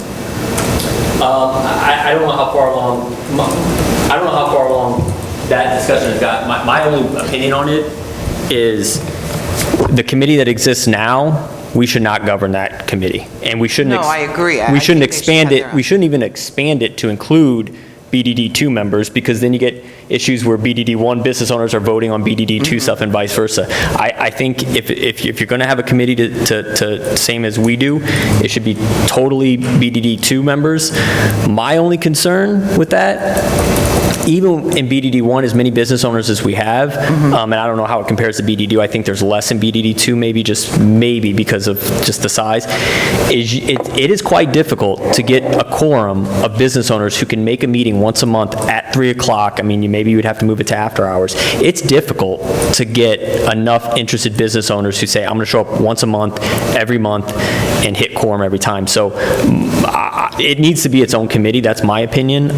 Speaker 9: I don't know how far along that discussion has got. My only opinion on it is the committee that exists now, we should not govern that committee. And we shouldn't.
Speaker 7: No, I agree.
Speaker 9: We shouldn't expand it. We shouldn't even expand it to include BDD2 members, because then you get issues where BDD1 business owners are voting on BDD2 stuff and vice versa. I think if you're going to have a committee to same as we do, it should be totally BDD2 members. My only concern with that, even in BDD1, as many business owners as we have, and I don't know how it compares to BDD2, I think there's less in BDD2, maybe because of just the size, it is quite difficult to get a quorum of business owners who can make a meeting once a month at 3 o'clock. I mean, maybe you would have to move it to after hours. It's difficult to get enough interested business owners who say, I'm going to show up once a month, every month, and hit quorum every time. So it needs to be its own committee. That's my opinion.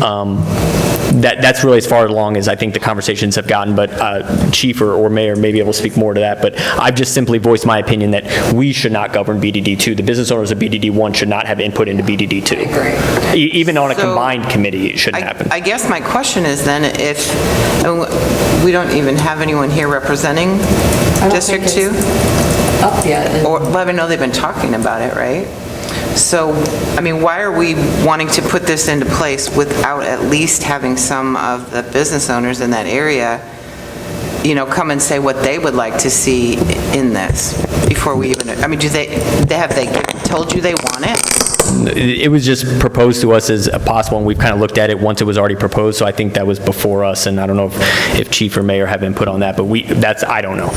Speaker 9: That's really as far along as I think the conversations have gotten, but Chief or Mayor may be able to speak more to that, but I've just simply voiced my opinion that we should not govern BDD2. The business owners of BDD1 should not have input into BDD2. Even on a combined committee, it shouldn't happen.
Speaker 7: I guess my question is then, if we don't even have anyone here representing District 2?
Speaker 5: Up yet.
Speaker 7: Well, I know they've been talking about it, right? So, I mean, why are we wanting to put this into place without at least having some of the business owners in that area, come and say what they would like to see in this before we even, I mean, have they told you they want it?
Speaker 9: It was just proposed to us as a possible, and we've kind of looked at it once it was already proposed, so I think that was before us, and I don't know if Chief or Mayor have input on that, but I don't know.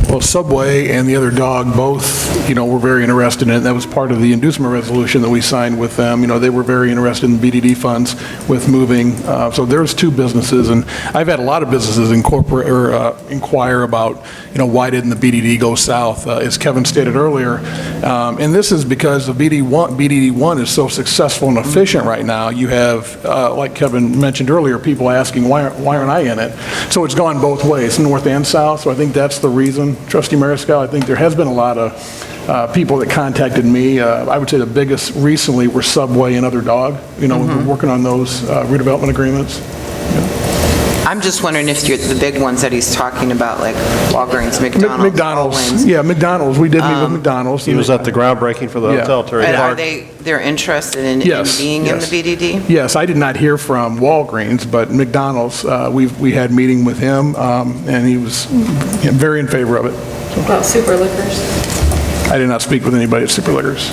Speaker 4: Well, Subway and the other dog both, were very interested in it. That was part of the inducement resolution that we signed with them. They were very interested in BDD funds with moving. So there's two businesses, and I've had a lot of businesses inquire about, why didn't the BDD go south, as Kevin stated earlier. And this is because the BDD1 is so successful and efficient right now. You have, like Kevin mentioned earlier, people asking, why aren't I in it? So it's gone both ways, north and south. So I think that's the reason. Trustee Mariscal, I think there has been a lot of people that contacted me. I would say the biggest recently were Subway and Other Dog. We're working on those redevelopment agreements.
Speaker 7: I'm just wondering if the big ones that he's talking about, like Walgreens, McDonald's.
Speaker 4: Walgreens. Yeah, McDonald's. We did meet with McDonald's.
Speaker 1: He was at the groundbreaking for the hotel, Terry Clark.
Speaker 7: They're interested in being in the BDD?
Speaker 4: Yes, I did not hear from Walgreens, but McDonald's, we had meeting with him, and he was very in favor of it. So.
Speaker 5: About Super Liquors?
Speaker 4: I did not speak with anybody at Super Liquors.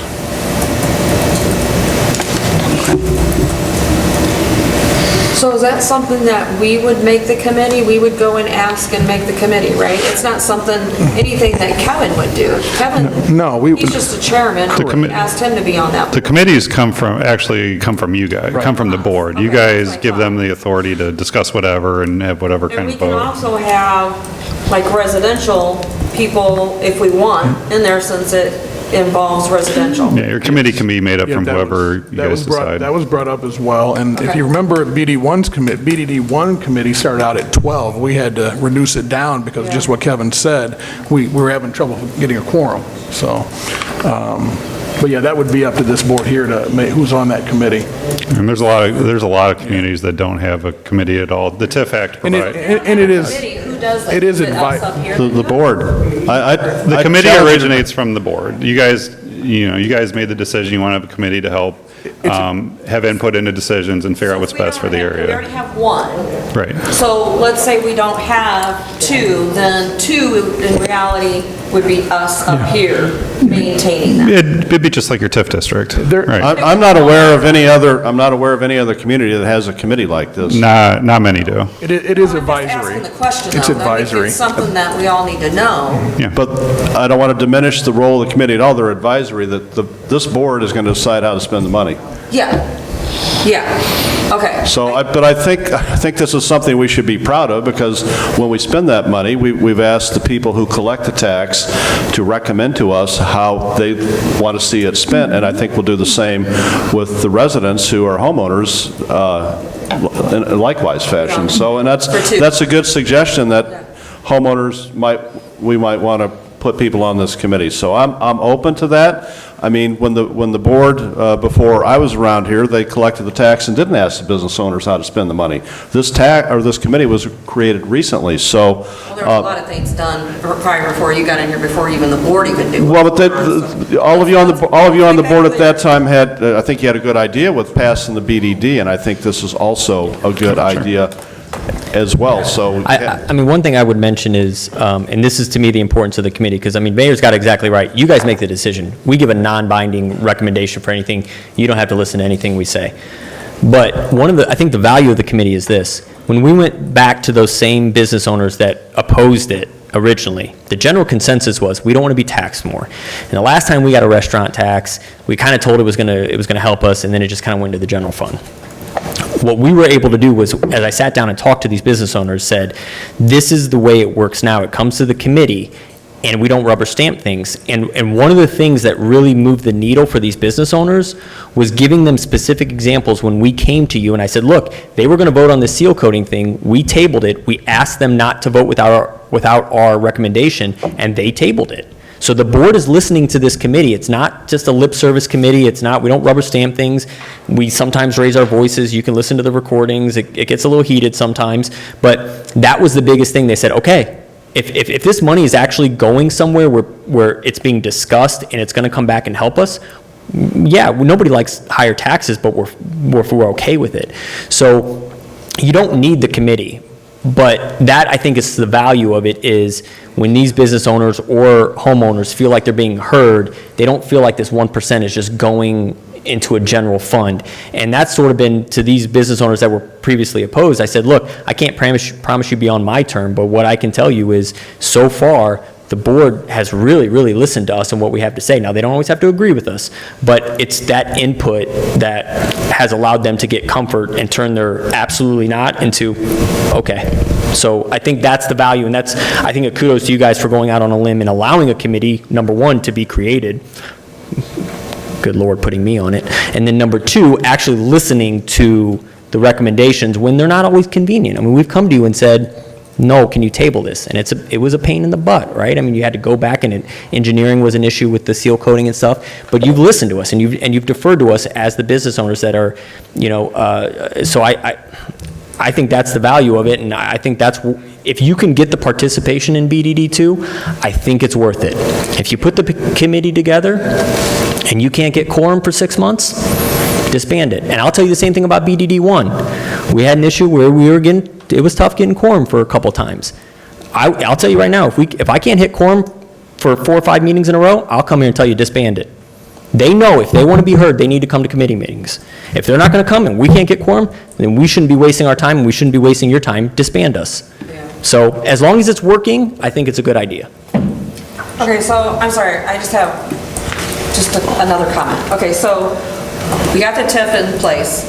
Speaker 11: So is that something that we would make the committee? We would go and ask and make the committee, right? It's not anything that Kevin would do. Kevin, he's just a chairman. We asked him to be on that.
Speaker 10: The committees come from you guys, come from the board. You guys give them the authority to discuss whatever and have whatever kind of vote.
Speaker 11: And we can also have like residential people, if we want, in there, since it involves residential.
Speaker 10: Yeah, your committee can be made up from whoever you guys decide.
Speaker 4: That was brought up as well, and if you remember, BDD1 committee started out at 12. We had to reduce it down because of just what Kevin said. We were having trouble getting a quorum, so. But yeah, that would be up to this board here to make who's on that committee.
Speaker 10: And there's a lot of communities that don't have a committee at all. The TIF Act provides.
Speaker 4: And it is.
Speaker 11: Who does
Speaker 4: it is
Speaker 1: the board.
Speaker 10: The committee originates from the board. You guys made the decision you want to have a committee to help have input into decisions and figure out what's best for the
Speaker 11: We
Speaker 10: area.
Speaker 11: already have one.
Speaker 10: Right.
Speaker 11: So let's say we don't have two, then two in reality would be us up here maintaining that.
Speaker 10: It'd be just like your TIF district. Right.
Speaker 1: I'm not aware of any other, community that has a committee like this.
Speaker 10: Not many do.
Speaker 4: It is
Speaker 11: I'm just
Speaker 4: advisory.
Speaker 11: asking the question,
Speaker 4: It's
Speaker 11: though. Like, if
Speaker 4: advisory.
Speaker 11: It's something that we all need to know.
Speaker 1: But I don't want to diminish the role of the committee at all. They're advisory, that this board is going to decide how to spend the money.
Speaker 11: Yeah, okay.
Speaker 1: So, but I think this is something we should be proud of, because when we spend that money, we've asked the people who collect the tax to recommend to us how they want to see it spent, and I think we'll do the same with the residents who are homeowners in likewise fashion. So, and that's a good suggestion, that homeowners we might want to put people on this committee. So I'm open to that. I mean, when the board, before I was around here, they collected the tax and didn't ask the business owners how to spend the money. This committee was created recently, so.
Speaker 11: Well, there were a lot of things done prior, before you got in here, before even the board even knew.
Speaker 1: Well, but all of you on the board at that time had, I think you had a good idea with passing the BDD, and I think this is also a good idea as well, so.
Speaker 9: I mean, one thing I would mention is, and this is to me the importance of the committee, because, I mean, Mayor's got it exactly right. You guys make the decision. We give a non-binding recommendation for anything. You don't have to listen to anything we say. But I think the value of the committee is this. When we went back to those same business owners that opposed it originally, the general consensus was, we don't want to be taxed more. And the last time we got a restaurant tax, we kind of told it was going to help us, and then it just kind of went to the general fund. What we were able to do was, as I sat down and talked to these business owners, said, this is the way it works now. It comes to the committee, and we don't rubber stamp things. And one of the things that really moved the needle for these business owners was giving them specific examples when we came to you, and I said, look, they were going to vote on the seal coating thing. We tabled it. We asked them not to vote without our recommendation, and they tabled it. So the board is listening to this committee. It's not just a lip service committee. We don't rubber stamp things. We sometimes raise our voices. You can listen to the recordings. It gets a little heated sometimes. But that was the biggest thing. They said, okay, if this money is actually going somewhere where it's being discussed and it's going to come back and help us, yeah, nobody likes higher taxes, but we're okay with it. So you don't need the committee. But that, I think, is the value of it, is when these business owners or homeowners feel like they're being heard, they don't feel like this 1% is just going into a general fund. And that's sort of been, to these business owners that were previously opposed, I said, look, I can't promise you beyond my term, but what I can tell you is, so far, the board has really, really listened to us and what we have to say. Now, they don't always have to agree with us, but it's that input that has allowed them to get comfort and turn their absolutely not into, okay. So I think that's the value, and that's, I think, a kudos to you guys for going out on a limb and allowing a committee, number one, to be created. Good Lord, putting me on it. And then number two, actually listening to the recommendations when they're not always convenient. I mean, we've come to you and said, no, can you table this? And it was a pain in the butt, right? I mean, you had to go back, and engineering was an issue with the seal coating and stuff, but you've listened to us, and you've deferred to us as the business owners that are, so I think that's the value of it, and I think that's, if you can get the participation in BDD2, I think it's worth it. If you put the committee together and you can't get quorum for 6 months, disband it. And I'll tell you the same thing about BDD1. We had an issue where it was tough getting quorum for a couple times. I'll tell you right now, if I can't hit quorum for 4 or 5 meetings in a row, I'll come here and tell you disband it. They know if they want to be heard, they need to come to committee meetings. If they're not going to come and we can't get quorum, then we shouldn't be wasting our time, and we shouldn't be wasting your time. Disband us. Yeah. So as long as it's working, I think it's a good idea.
Speaker 11: Okay, so, I'm sorry, I just have another comment. Okay, so we got the TIF in place.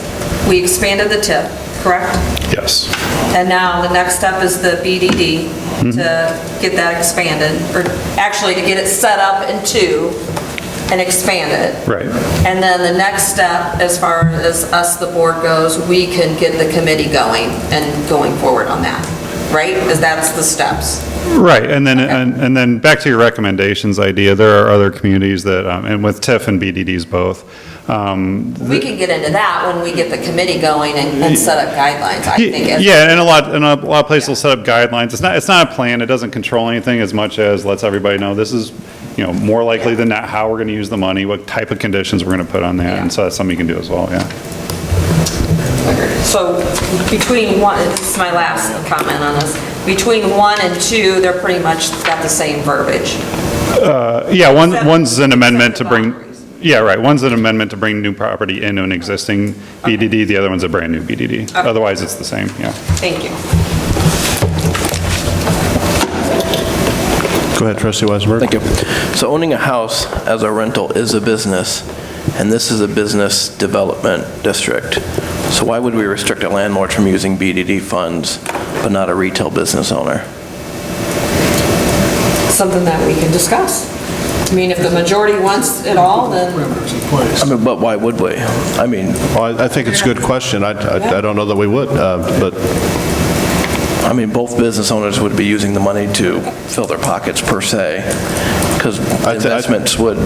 Speaker 11: We expanded the TIF, correct?
Speaker 10: Yes.
Speaker 11: And now the next step is the BDD to get that expanded, or actually to get it set up in 2 and expand it.
Speaker 10: Right.
Speaker 11: And then the next step, as far as us, the board goes, we can get the committee going and going forward on that, right? Because that's the steps.
Speaker 10: Right, and then and then back to your recommendations idea, there are other communities that, and with TIF and BDDs both.
Speaker 11: We can get into that when we get the committee going and set up guidelines, I think.
Speaker 10: Yeah, and a lot of places will set up guidelines. It's not a plan. It doesn't control anything as much as lets everybody know this is more likely than not, how we're going to use the money, what type of conditions we're going to put on that, and so that's something you can do as well, yeah.
Speaker 11: So between one, this is my last comment on this, between 1 and 2, they're pretty much got the same verbiage.
Speaker 10: Yeah, one's an amendment to bring, yeah, right, one's an amendment to bring new property into an existing BDD, the other one's a brand-new BDD.
Speaker 11: Okay.
Speaker 10: Otherwise, it's the same, yeah.
Speaker 11: Thank you.
Speaker 1: Go ahead, Trustee Weisenberg.
Speaker 6: Thank you. So owning a house as a rental is a business, and this is a business development district. So why would we restrict a landlord from using BDD funds, but not a retail business owner?
Speaker 11: Something that we can discuss. I mean, if the majority wants it all, then...
Speaker 6: I mean, but why would we? I mean...
Speaker 1: Well, I think it's a good question. I don't know that we would, but...
Speaker 6: I mean, both business owners would be using the money to fill their pockets per se, because investments would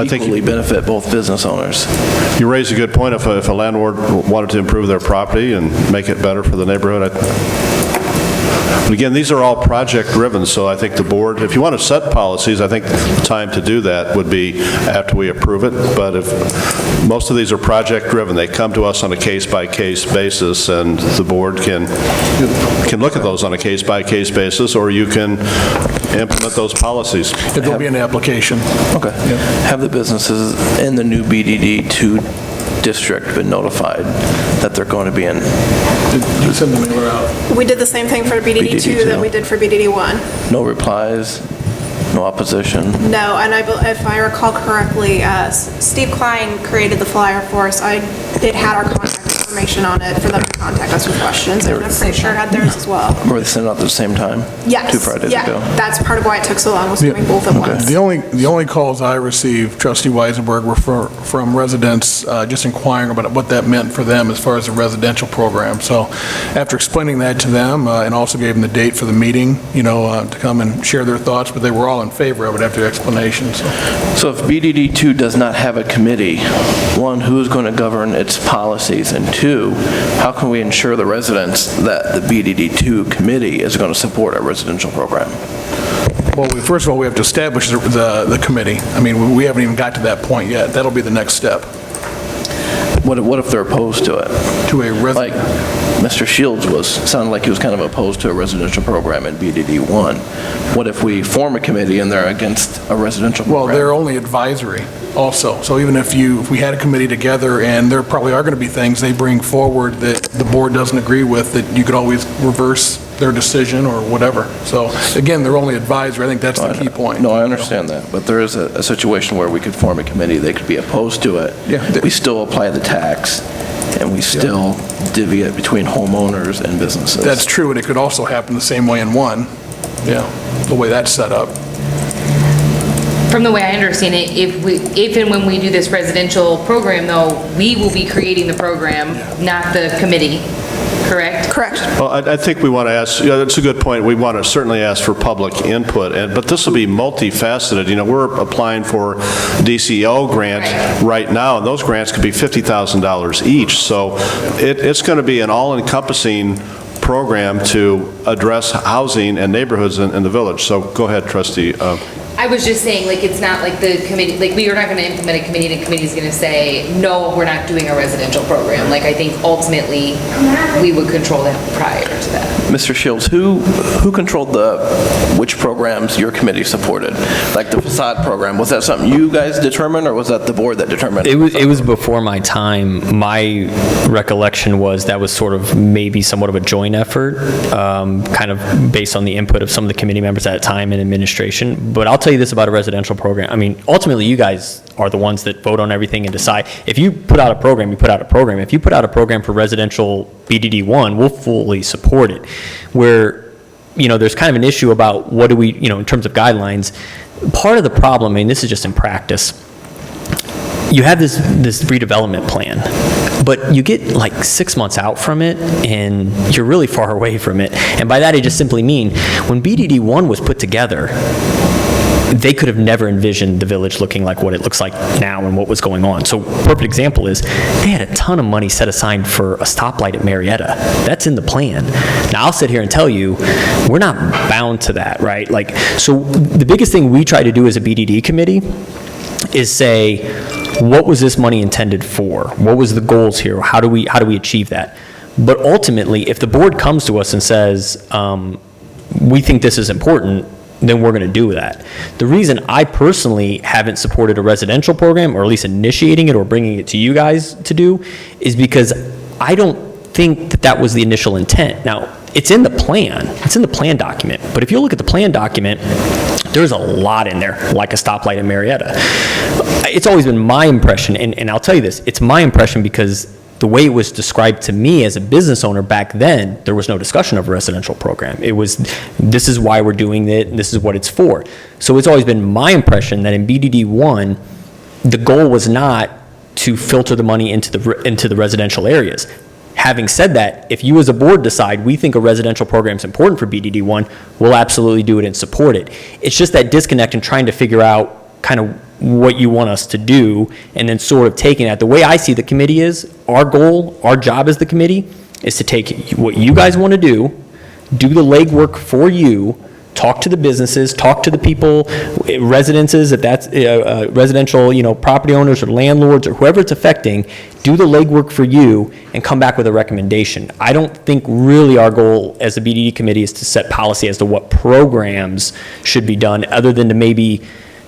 Speaker 6: equally benefit both business owners.
Speaker 1: You raise a good point. If a landlord wanted to improve their property and make it better for the neighborhood, but again, these are all project-driven, so I think the board, if you want to set policies, I think the time to do that would be after we approve it. But if most of these are project-driven, they come to us on a case-by-case basis, and the board can look at those on a case-by-case basis, or you can implement those policies.
Speaker 4: There'll be an application.
Speaker 6: Okay. Have the businesses in the new BDD 2 district been notified that they're going to be in?
Speaker 4: Did you send the mailer out?
Speaker 2: We did the same thing for BDD 2 that we did for BDD 1.
Speaker 6: No replies? No opposition?
Speaker 2: No, and if I recall correctly, Steve Klein created the flyer for us. It had our contact information on it for them to contact us with questions, and I'm pretty sure it had theirs as well.
Speaker 6: Were they sent out at the same time?
Speaker 2: Yes.
Speaker 6: 2 Fridays ago?
Speaker 2: Yeah, that's part of why it took so long, was doing both at once.
Speaker 4: The only calls I received, Trustee Weisenberg, were from residents just inquiring about what that meant for them as far as the residential program. So after explaining that to them, and also gave them the date for the meeting, to come and share their thoughts, but they were all in favor of it after the explanation.
Speaker 6: So if BDD 2 does not have a committee, one, who's going to govern its policies? And 2, how can we ensure the residents that the BDD 2 committee is going to support our residential program?
Speaker 4: Well, first of all, we have to establish the committee. I mean, we haven't even got to that point yet. That'll be the next step.
Speaker 6: What if they're opposed to it?
Speaker 4: To a
Speaker 6: Like Mr. Shields sounded like he was kind of opposed to a residential program in BDD 1. What if we form a committee and they're against a residential program?
Speaker 4: Well, they're only advisory also. So even if we had a committee together, and there probably are going to be things they bring forward that the board doesn't agree with, that you could always reverse their decision or whatever. So again, they're only advisory. I think that's the key point.
Speaker 6: No, I understand that. But there is a situation where we could form a committee. They could be opposed to it.
Speaker 4: Yeah.
Speaker 6: We still apply the tax, and we still divvy it between homeowners and businesses.
Speaker 4: That's true, and it could also happen the same way in 1. Yeah, the way that's set up.
Speaker 3: From the way I understand it, if and when we do this residential program, though, we will be creating the program, not the committee, correct?
Speaker 2: Correct.
Speaker 1: Well, I think we want to ask, that's a good point. We want to certainly ask for public input, but this will be multifaceted. We're applying for DCO grant right now, and those grants could be $50,000 each. So it's going to be an all-encompassing program to address housing and neighborhoods in the village. So go ahead, Trustee.
Speaker 3: I was just saying, it's not like the committee, we are not going to implement a committee, and the committee's going to say, no, we're not doing a residential program. I think ultimately, we would control that prior to that.
Speaker 6: Mr. Shields, who controlled which programs your committee supported? Like the facade program, was that something you guys determined, or was that the board that determined?
Speaker 9: It was before my time. My recollection was that was sort of maybe somewhat of a joint effort, kind of based on the input of some of the committee members at the time in administration. But I'll tell you this about a residential program. I mean, ultimately, you guys are the ones that vote on everything and decide. If you put out a program, you put out a program. If you put out a program for residential BDD 1, we'll fully support it. Where, there's kind of an issue about what do we, in terms of guidelines. Part of the problem, I mean, this is just in practice. You have this redevelopment plan, but you get 6 months out from it, and you're really far away from it. And by that, I just simply mean when BDD 1 was put together, they could have never envisioned the village looking like what it looks like now and what was going on. So perfect example is they had a ton of money set aside for a stoplight at Marietta. That's in the plan. Now I'll sit here and tell you, we're not bound to that, right? Like, so the biggest thing we try to do as a BDD committee is say, what was this money intended for? What was the goals here? How do we achieve that? But ultimately, if the board comes to us and says, we think this is important, then we're going to do that. The reason I personally haven't supported a residential program, or at least initiating it or bringing it to you guys to do, is because I don't think that that was the initial intent. Now, it's in the plan. It's in the plan document. But if you look at the plan document, there's a lot in there, like a stoplight in Marietta. It's always been my impression, and I'll tell you this, it's my impression because the way it was described to me as a business owner back then, there was no discussion of a residential program. It was, this is why we're doing it, and this is what it's for. So it's always been my impression that in BDD 1, the goal was not to filter the money into the residential areas. Having said that, if you as a board decide we think a residential program is important for BDD 1, we'll absolutely do it and support it. It's just that disconnect in trying to figure out kind of what you want us to do, and then sort of taking that. The way I see the committee is, our goal, our job as the committee, is to take what you guys want to do the legwork for you, talk to the businesses, talk to the people, residences, if that's residential, property owners or landlords or whoever it's affecting, do the legwork for you and come back with a recommendation. I don't think really our goal as the BDD committee is to set policy as to what programs should be done, other than to maybe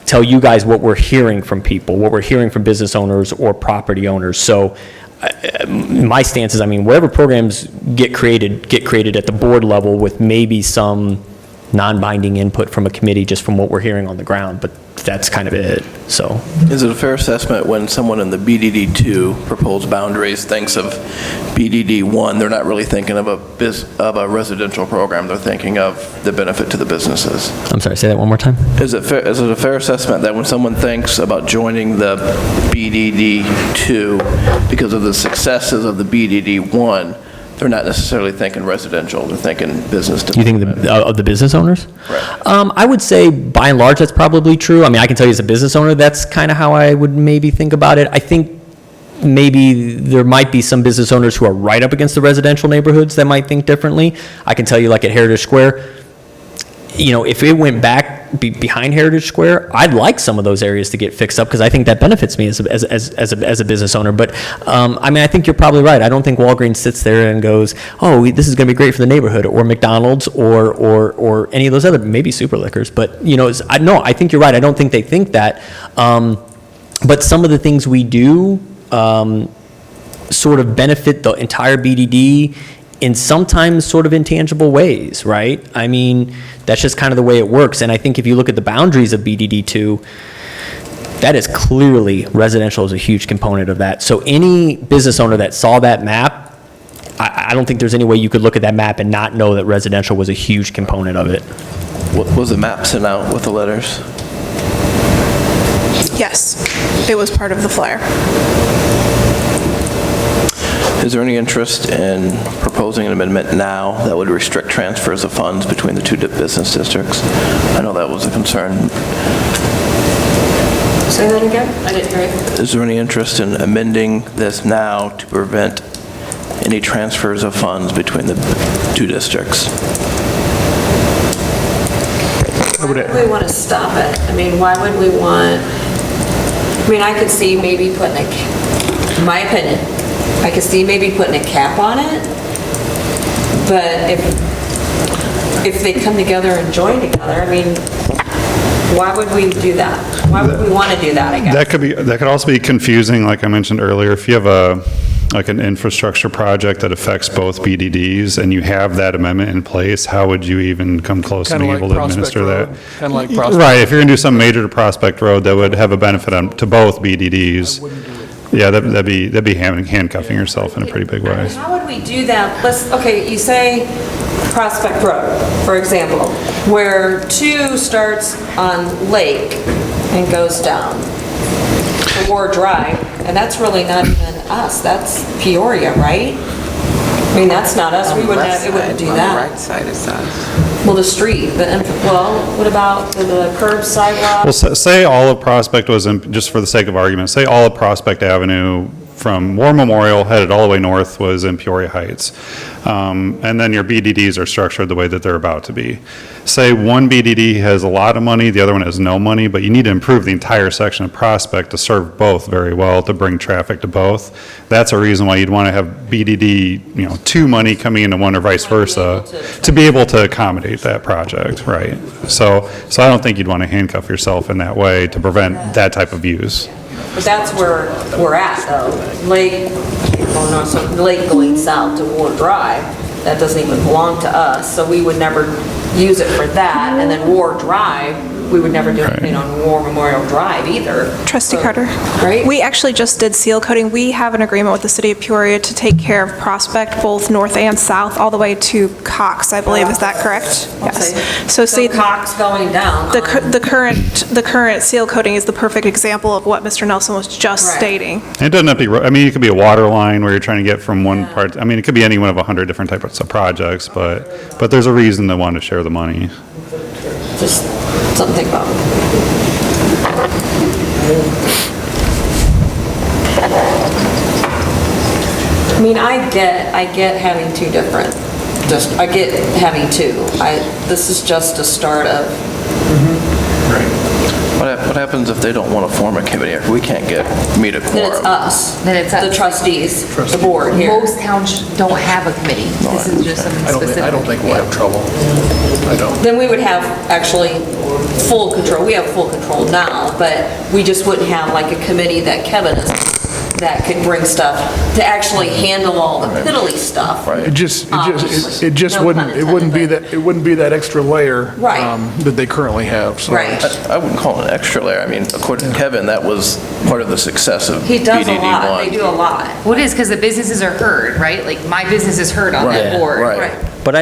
Speaker 9: tell you guys what we're hearing from people, what we're hearing from business owners or property owners. So my stance is, whatever programs get created at the board level with maybe some non-binding input from a committee just from what we're hearing on the ground, but that's kind of it, so.
Speaker 6: Is it a fair assessment when someone in the BDD 2 proposed boundaries thinks of BDD 1, they're not really thinking of a residential program, they're thinking of the benefit to the businesses?
Speaker 9: I'm sorry, say that one more time?
Speaker 6: Is it a fair assessment that when someone thinks about joining the BDD 2 because of the successes of the BDD 1, they're not necessarily thinking residential, they're thinking business development?
Speaker 9: You think of the business owners?
Speaker 6: Right.
Speaker 9: I would say, by and large, that's probably true. I can tell you as a business owner, that's kind of how I would maybe think about it. I think maybe there might be some business owners who are right up against the residential neighborhoods that might think differently. I can tell you, like at Heritage Square, if it went back behind Heritage Square, I'd like some of those areas to get fixed up because I think that benefits me as a business owner. But I think you're probably right. I don't think Walgreens sits there and goes, "Oh, this is going to be great for the neighborhood," or McDonald's, or any of those other, maybe Super Liquors. But no, I think you're right. I don't think they think that. But some of the things we do sort of benefit the entire BDD in sometimes sort of intangible ways, right? That's just kind of the way it works. And I think if you look at the boundaries of BDD2, that is clearly, residential is a huge component of that. So any business owner that saw that map, I don't think there's any way you could look at that map and not know that residential was a huge component of it.
Speaker 6: Was the map sent out with the letters?
Speaker 2: Yes, it was part of the flyer.
Speaker 6: Is there any interest in proposing an amendment now that would restrict transfers of funds between the two business districts? I know that was a concern.
Speaker 11: Say that again? I didn't hear it.
Speaker 6: Is there any interest in amending this now to prevent any transfers of funds between the two districts?
Speaker 11: Why would we want to stop it? Why would we want, I could see maybe putting in my opinion, I could see maybe putting a cap on it, but if they come together and join together, why would we do that? Why would we want to do that, I guess?
Speaker 10: That could also be confusing, like I mentioned earlier. If you have an infrastructure project that affects both BDDs and you have that amendment in place, how would you even come close to being able to administer that?
Speaker 4: Kind of like Prospect.
Speaker 10: Right, if you're going to do something major to Prospect Road that would have a benefit to both BDDs. Yeah, that'd be handcuffing yourself in a pretty big way.
Speaker 11: How would we do that? You say Prospect Road, for example, where 2 starts on Lake and goes down to War Drive, and that's really not even us, that's Peoria, right? That's not us, it wouldn't do that.
Speaker 7: On the right side is us.
Speaker 11: Well, the street, what about the curb sidewalk?
Speaker 10: Well, say all of Prospect was, just for the sake of argument, say all of Prospect Avenue from War Memorial headed all the way north was in Peoria Heights. And then your BDDs are structured the way that they're about to be. Say one BDD has a lot of money, the other one has no money, but you need to improve the entire section of Prospect to serve both very well, to bring traffic to both. That's a reason why you'd want to have BDD, 2 money coming into one or vice versa, to be able to accommodate that project, right? So I don't think you'd want to handcuff yourself in that way to prevent that type of use.
Speaker 11: But that's where we're at, though. Lake going south to Ward Drive, that doesn't even belong to us, so we would never use it for that. And then Ward Drive, we would never do anything on War Memorial Drive either.
Speaker 2: Trustee Carter?
Speaker 11: Right?
Speaker 2: We actually just did seal coating. We have an agreement with the city of Peoria to take care of Prospect, both north and south, all the way to Cox, I believe. Is that correct? Yes. So see,
Speaker 11: Cox going down.
Speaker 2: the current seal coating is the perfect example of what Mr. Nelson was just stating.
Speaker 10: It doesn't have to be, it could be a water line where you're trying to get from one part, it could be any one of 100 different types of projects, but there's a reason they want to share the money.
Speaker 11: Just something to think about. I get having two different, I get having two. This is just a start of.
Speaker 6: What happens if they don't want to form a committee? We can't meet a quorum.
Speaker 11: Then it's us.
Speaker 3: Then it's us.
Speaker 11: The trustees, the board here.
Speaker 3: Most towns don't have a committee. This is just something specific.
Speaker 4: I don't think we'll have trouble. I don't.
Speaker 11: Then we would have actually full control. We have full control now, but we just wouldn't have like a committee that Kevin is, that could bring stuff to actually handle all the piddly stuff.
Speaker 4: It just wouldn't be that extra layer that they currently have. So.
Speaker 11: Right.
Speaker 6: I wouldn't call it an extra layer. According to Kevin, that was part of the success of BDD1.
Speaker 11: He does a lot. They do a lot.
Speaker 3: Well, it is because the businesses are heard, right? Like my business is heard on that board.
Speaker 6: Right.
Speaker 9: But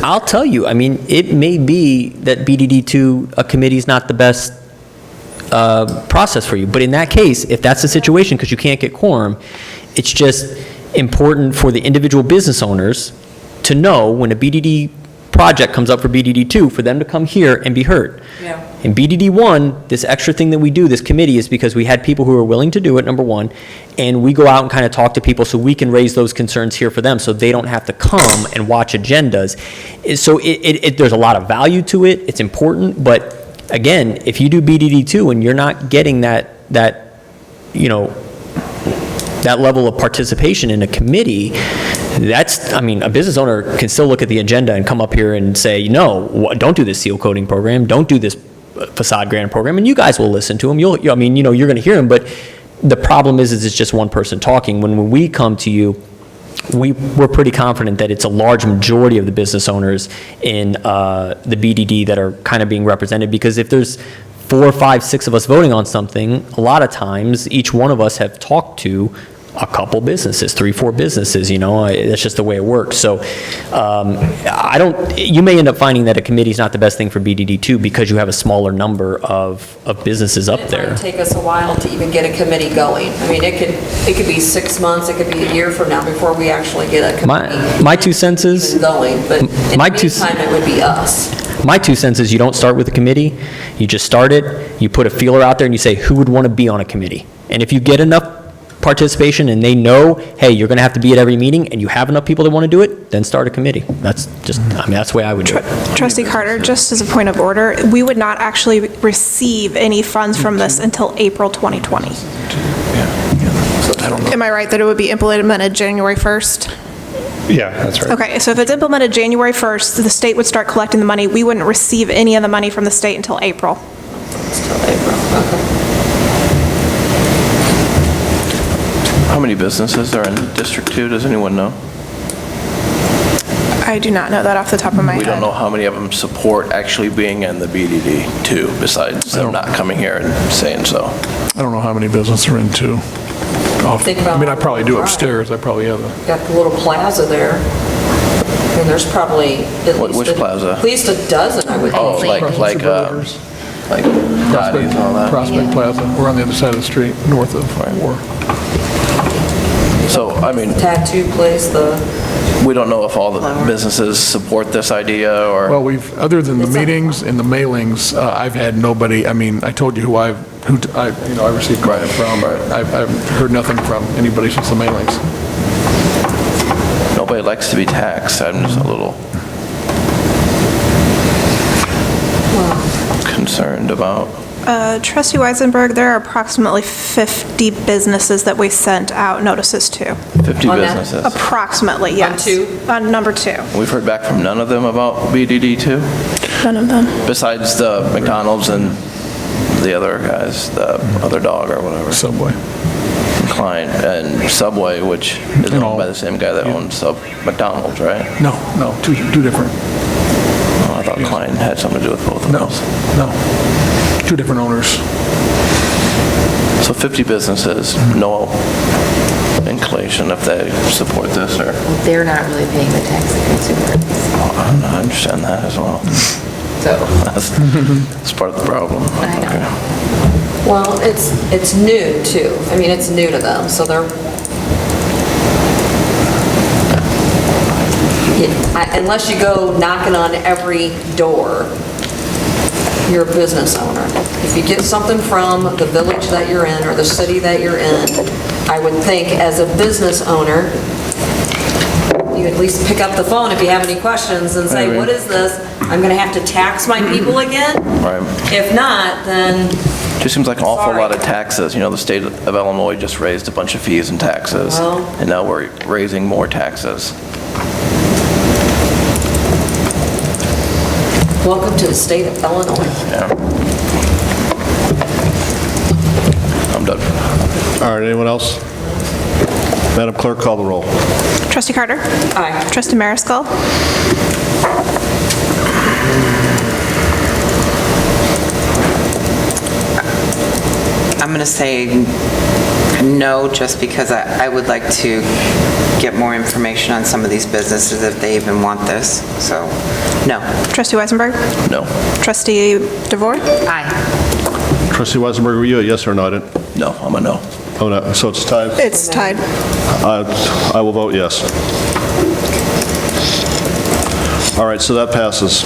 Speaker 9: I'll tell you, it may be that BDD2, a committee is not the best process for you. But in that case, if that's the situation, because you can't get quorum, it's just important for the individual business owners to know when a BDD project comes up for BDD2, for them to come here and be heard.
Speaker 11: Yeah.
Speaker 9: In BDD1, this extra thing that we do, this committee, is because we had people who are willing to do it, number one, and we go out and kind of talk to people so we can raise those concerns here for them so they don't have to come and watch agendas. So there's a lot of value to it. It's important, but again, if you do BDD2 and you're not getting that level of participation in a committee, a business owner can still look at the agenda and come up here and say, no, don't do this seal coating program, don't do this facade grant program, and you guys will listen to them. You're going to hear them, but the problem is it's just one person talking. When we come to you, we're pretty confident that it's a large majority of the business owners in the BDD that are kind of being represented, because if there's 4, 5, 6 of us voting on something, a lot of times each one of us have talked to a couple businesses, 3, 4 businesses, that's just the way it works. So you may end up finding that a committee is not the best thing for BDD2 because you have a smaller number of businesses up there.
Speaker 11: It might take us a while to even get a committee going. It could be 6 months, it could be a year from now before we actually get a committee.
Speaker 9: My 2 cents is
Speaker 11: going, but in the meantime, it would be us.
Speaker 9: My 2 cents is you don't start with a committee, you just start it, you put a feeler out there and you say who would want to be on a committee. And if you get enough participation and they know, hey, you're going to have to be at every meeting and you have enough people that want to do it, then start a committee. That's just, that's the way I would do it.
Speaker 2: Trustee Carter, just as a point of order, we would not actually receive any funds from this until April 2020. Am I right that it would be implemented January 1st?
Speaker 10: Yeah, that's right.
Speaker 2: Okay, so if it's implemented January 1st, the state would start collecting the money. We wouldn't receive any of the money from the state until April.
Speaker 6: How many businesses are in District 2? Does anyone know?
Speaker 2: I do not know that off the top of my head.
Speaker 6: We don't know how many of them support actually being in the BDD 2, besides them not coming here and saying so.
Speaker 4: I don't know how many businesses are in 2. I probably do upstairs. I probably have
Speaker 11: Got the little plaza there. There's probably
Speaker 6: Which plaza?
Speaker 11: At least a dozen, I would think.
Speaker 6: Oh, like Dottie's and all that.
Speaker 4: Prospect Plaza. We're on the other side of the street, north of War.
Speaker 6: So, I mean,
Speaker 11: Tattoo place,
Speaker 6: we don't know if all the businesses support this idea, or...
Speaker 4: Well, other than the meetings and the mailings, I've had nobody, I mean, I told you who I received credit from. I've heard nothing from anybody since the mailings.
Speaker 6: Nobody likes to be taxed. I'm just a little concerned about...
Speaker 2: Trustee Weisenberg, there are approximately 50 businesses that we sent out notices to.
Speaker 6: 50
Speaker 11: On that?
Speaker 6: businesses.
Speaker 2: Approximately, yes.
Speaker 11: two?
Speaker 2: On number 2.
Speaker 6: We've heard back from none of them about BDD too?
Speaker 2: None of them.
Speaker 6: Besides the McDonald's and the other guys, the other dog or whatever.
Speaker 4: Subway.
Speaker 6: Klein and Subway, which is owned by the same guy that owns McDonald's, right?
Speaker 4: No, two different.
Speaker 6: Oh, I thought Klein had something to do with both of those.
Speaker 4: No. Two different owners.
Speaker 6: So 50 businesses, no inclination if they support this, or...
Speaker 3: They're not really paying the tax to consumers.
Speaker 6: I understand that as well.
Speaker 3: So,
Speaker 6: That's part of the problem.
Speaker 3: I know.
Speaker 6: Okay.
Speaker 11: well, it's new too. I mean, it's new to them, so they're, unless you go knocking on every door, you're a business owner. If you get something from the village that you're in or the city that you're in, I would think as a business owner, you at least pick up the phone if you have any questions and say, what is this? I'm going to have to tax my people again?
Speaker 6: Right.
Speaker 11: If not, then...
Speaker 6: Just seems like an awful
Speaker 11: Sorry.
Speaker 6: lot of taxes. You know, the state of Illinois just raised a bunch of fees and taxes,
Speaker 11: Well.
Speaker 6: and now we're raising more taxes.
Speaker 11: Welcome to the state of Illinois.
Speaker 6: Yeah. I'm done.
Speaker 1: All right, anyone else? Madam Clerk, call the roll.
Speaker 2: Trustee Carter?
Speaker 11: Aye.
Speaker 2: Trustee Mariscal?
Speaker 7: I'm going to say no, just because I would like to get more information on some of these businesses if they even want this, so, no.
Speaker 2: Trustee Weisenberg?
Speaker 6: No.
Speaker 2: Trustee DeVore?
Speaker 3: aye.
Speaker 1: Trustee Weisenberg, were you a yes or no? I didn't.
Speaker 6: No, I'm a no.
Speaker 1: Oh, no, so it's tied?
Speaker 2: It's tied.
Speaker 1: I will vote yes. All right, so that passes.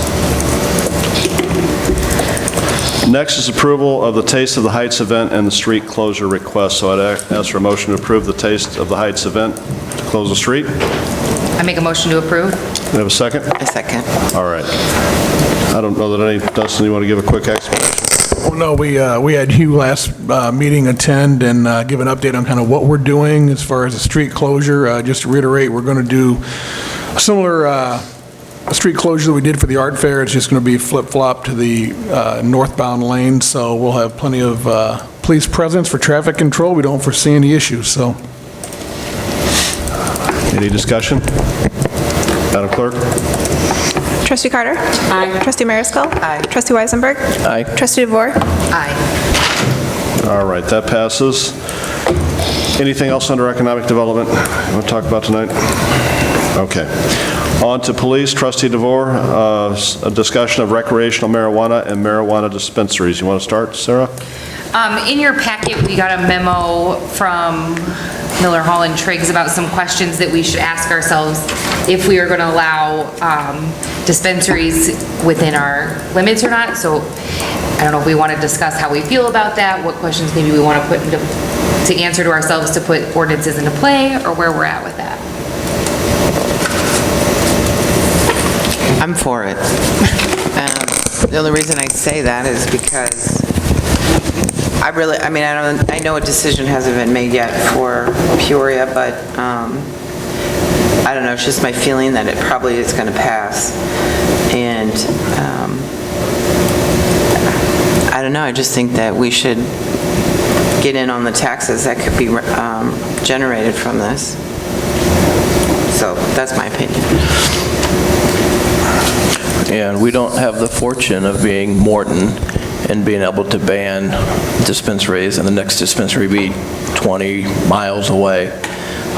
Speaker 1: Next is approval of the Taste of the Heights event and the street closure request. So I'd ask for a motion to approve the Taste of the Heights event to close the street.
Speaker 3: I make a motion to approve.
Speaker 1: We have a second?
Speaker 7: A second.
Speaker 1: All right. I don't know that Dustin, you want to give a quick explanation?
Speaker 4: Well, no, we had Hugh last meeting attend and give an update on kind of what we're doing as far as the street closure. Just to reiterate, we're going to do a similar street closure that we did for the art fair. It's just going to be flip-flop to the northbound lane, so we'll have plenty of police presence for traffic control. We don't foresee any issues, so.
Speaker 1: Any discussion? Madam Clerk?
Speaker 2: Trustee Carter?
Speaker 11: Aye.
Speaker 2: Trustee Mariscal?
Speaker 7: Aye.
Speaker 2: Trustee Weisenberg?
Speaker 6: Aye.
Speaker 2: Trustee DeVore?
Speaker 3: Aye.
Speaker 1: All right, that passes. Anything else under economic development you want to talk about tonight? Okay. On to police. Trustee DeVore, a discussion of recreational marijuana and marijuana dispensaries. You want to start, Sarah?
Speaker 3: In your packet, we got a memo from Miller Hall and Triggs about some questions that we should ask ourselves if we are going to allow dispensaries within our limits or not. So I don't know if we want to discuss how we feel about that, what questions maybe we want to put to answer to ourselves to put ordinances into play, or where we're at with that.
Speaker 7: I'm for it. The only reason I say that is because I know a decision hasn't been made yet for Peoria, but I don't know, it's just my feeling that it probably is going to pass. And I don't know, I just think that we should get in on the taxes that could be generated from this. So that's my opinion.
Speaker 6: And we don't have the fortune of being Morton and being able to ban dispensaries and the next dispensary be 20 miles away.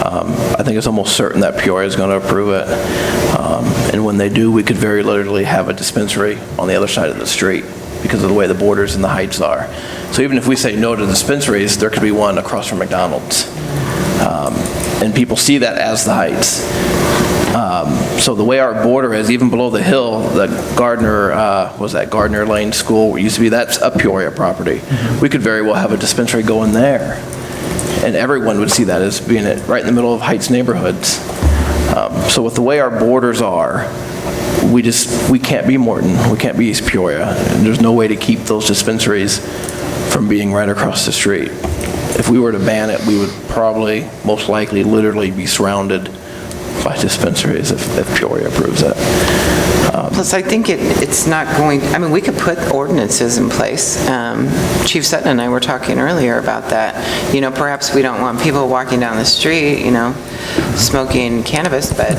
Speaker 6: I think it's almost certain that Peoria is going to approve it. And when they do, we could very literally have a dispensary on the other side of the street because of the way the borders and the heights are. So even if we say no to dispensaries, there could be one across from McDonald's. and people see that as the Heights. So the way our border is, even below the hill, the Gardner, was that Gardner Lane School, used to be, that's a Peoria property. We could very well have a dispensary go in there, and everyone would see that as being right in the middle of Heights neighborhoods. So with the way our borders are, we can't be Morton, we can't be East Peoria, and there's no way to keep those dispensaries from being right across the street. If we were to ban it, we would probably, most likely, literally be surrounded by dispensaries if Peoria approves it.
Speaker 7: Plus, I think it's not going, I mean, we could put ordinances in place. Chief Sutton and I were talking earlier about that. You know, perhaps we don't want people walking down the street, you know, smoking cannabis, but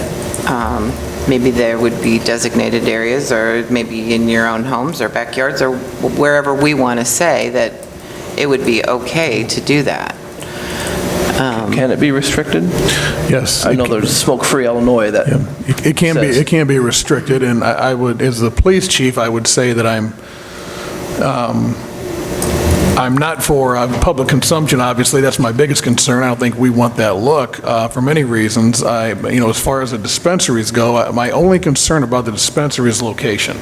Speaker 7: maybe there would be designated areas, or maybe in your own homes or backyards or wherever we want to say that it would be okay to do that.
Speaker 6: Can it be restricted?
Speaker 4: Yes.
Speaker 6: I know there's Smoke-Free Illinois that
Speaker 4: It can be,
Speaker 6: says-
Speaker 4: it can be restricted, and I would, as the police chief, I would say that I'm not for public consumption, obviously, that's my biggest concern. I don't think we want that look for many reasons. You know, as far as the dispensaries go, my only concern about the dispensary is location.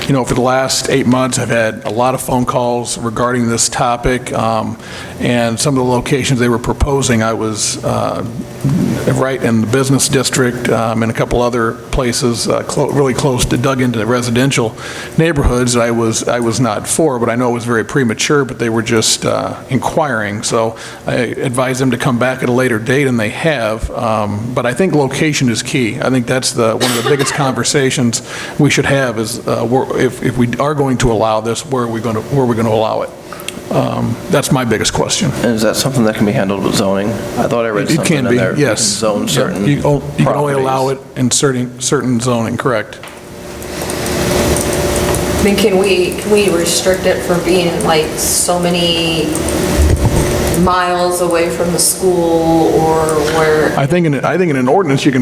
Speaker 4: You know, for the last 8 months, I've had a lot of phone calls regarding this topic, and some of the locations they were proposing, I was right in the business district and a couple other places really close to dug into the residential neighborhoods that I was not for, but I know it was very premature, but they were just inquiring. So I advised them to come back at a later date, and they have. But I think location is key. I think that's one of the biggest conversations we should have is if we are going to allow this, where are we going to allow it? That's my biggest question.
Speaker 6: And is that something that can be handled with zoning? I thought I read
Speaker 4: It
Speaker 6: something
Speaker 4: can
Speaker 6: in
Speaker 4: be,
Speaker 6: there.
Speaker 4: yes.
Speaker 6: You can zone certain
Speaker 4: You can only allow it
Speaker 6: properties.
Speaker 4: in certain zoning, correct.
Speaker 11: I mean, can we restrict it from being like so many miles away from the school or where?
Speaker 4: I think in an ordinance, you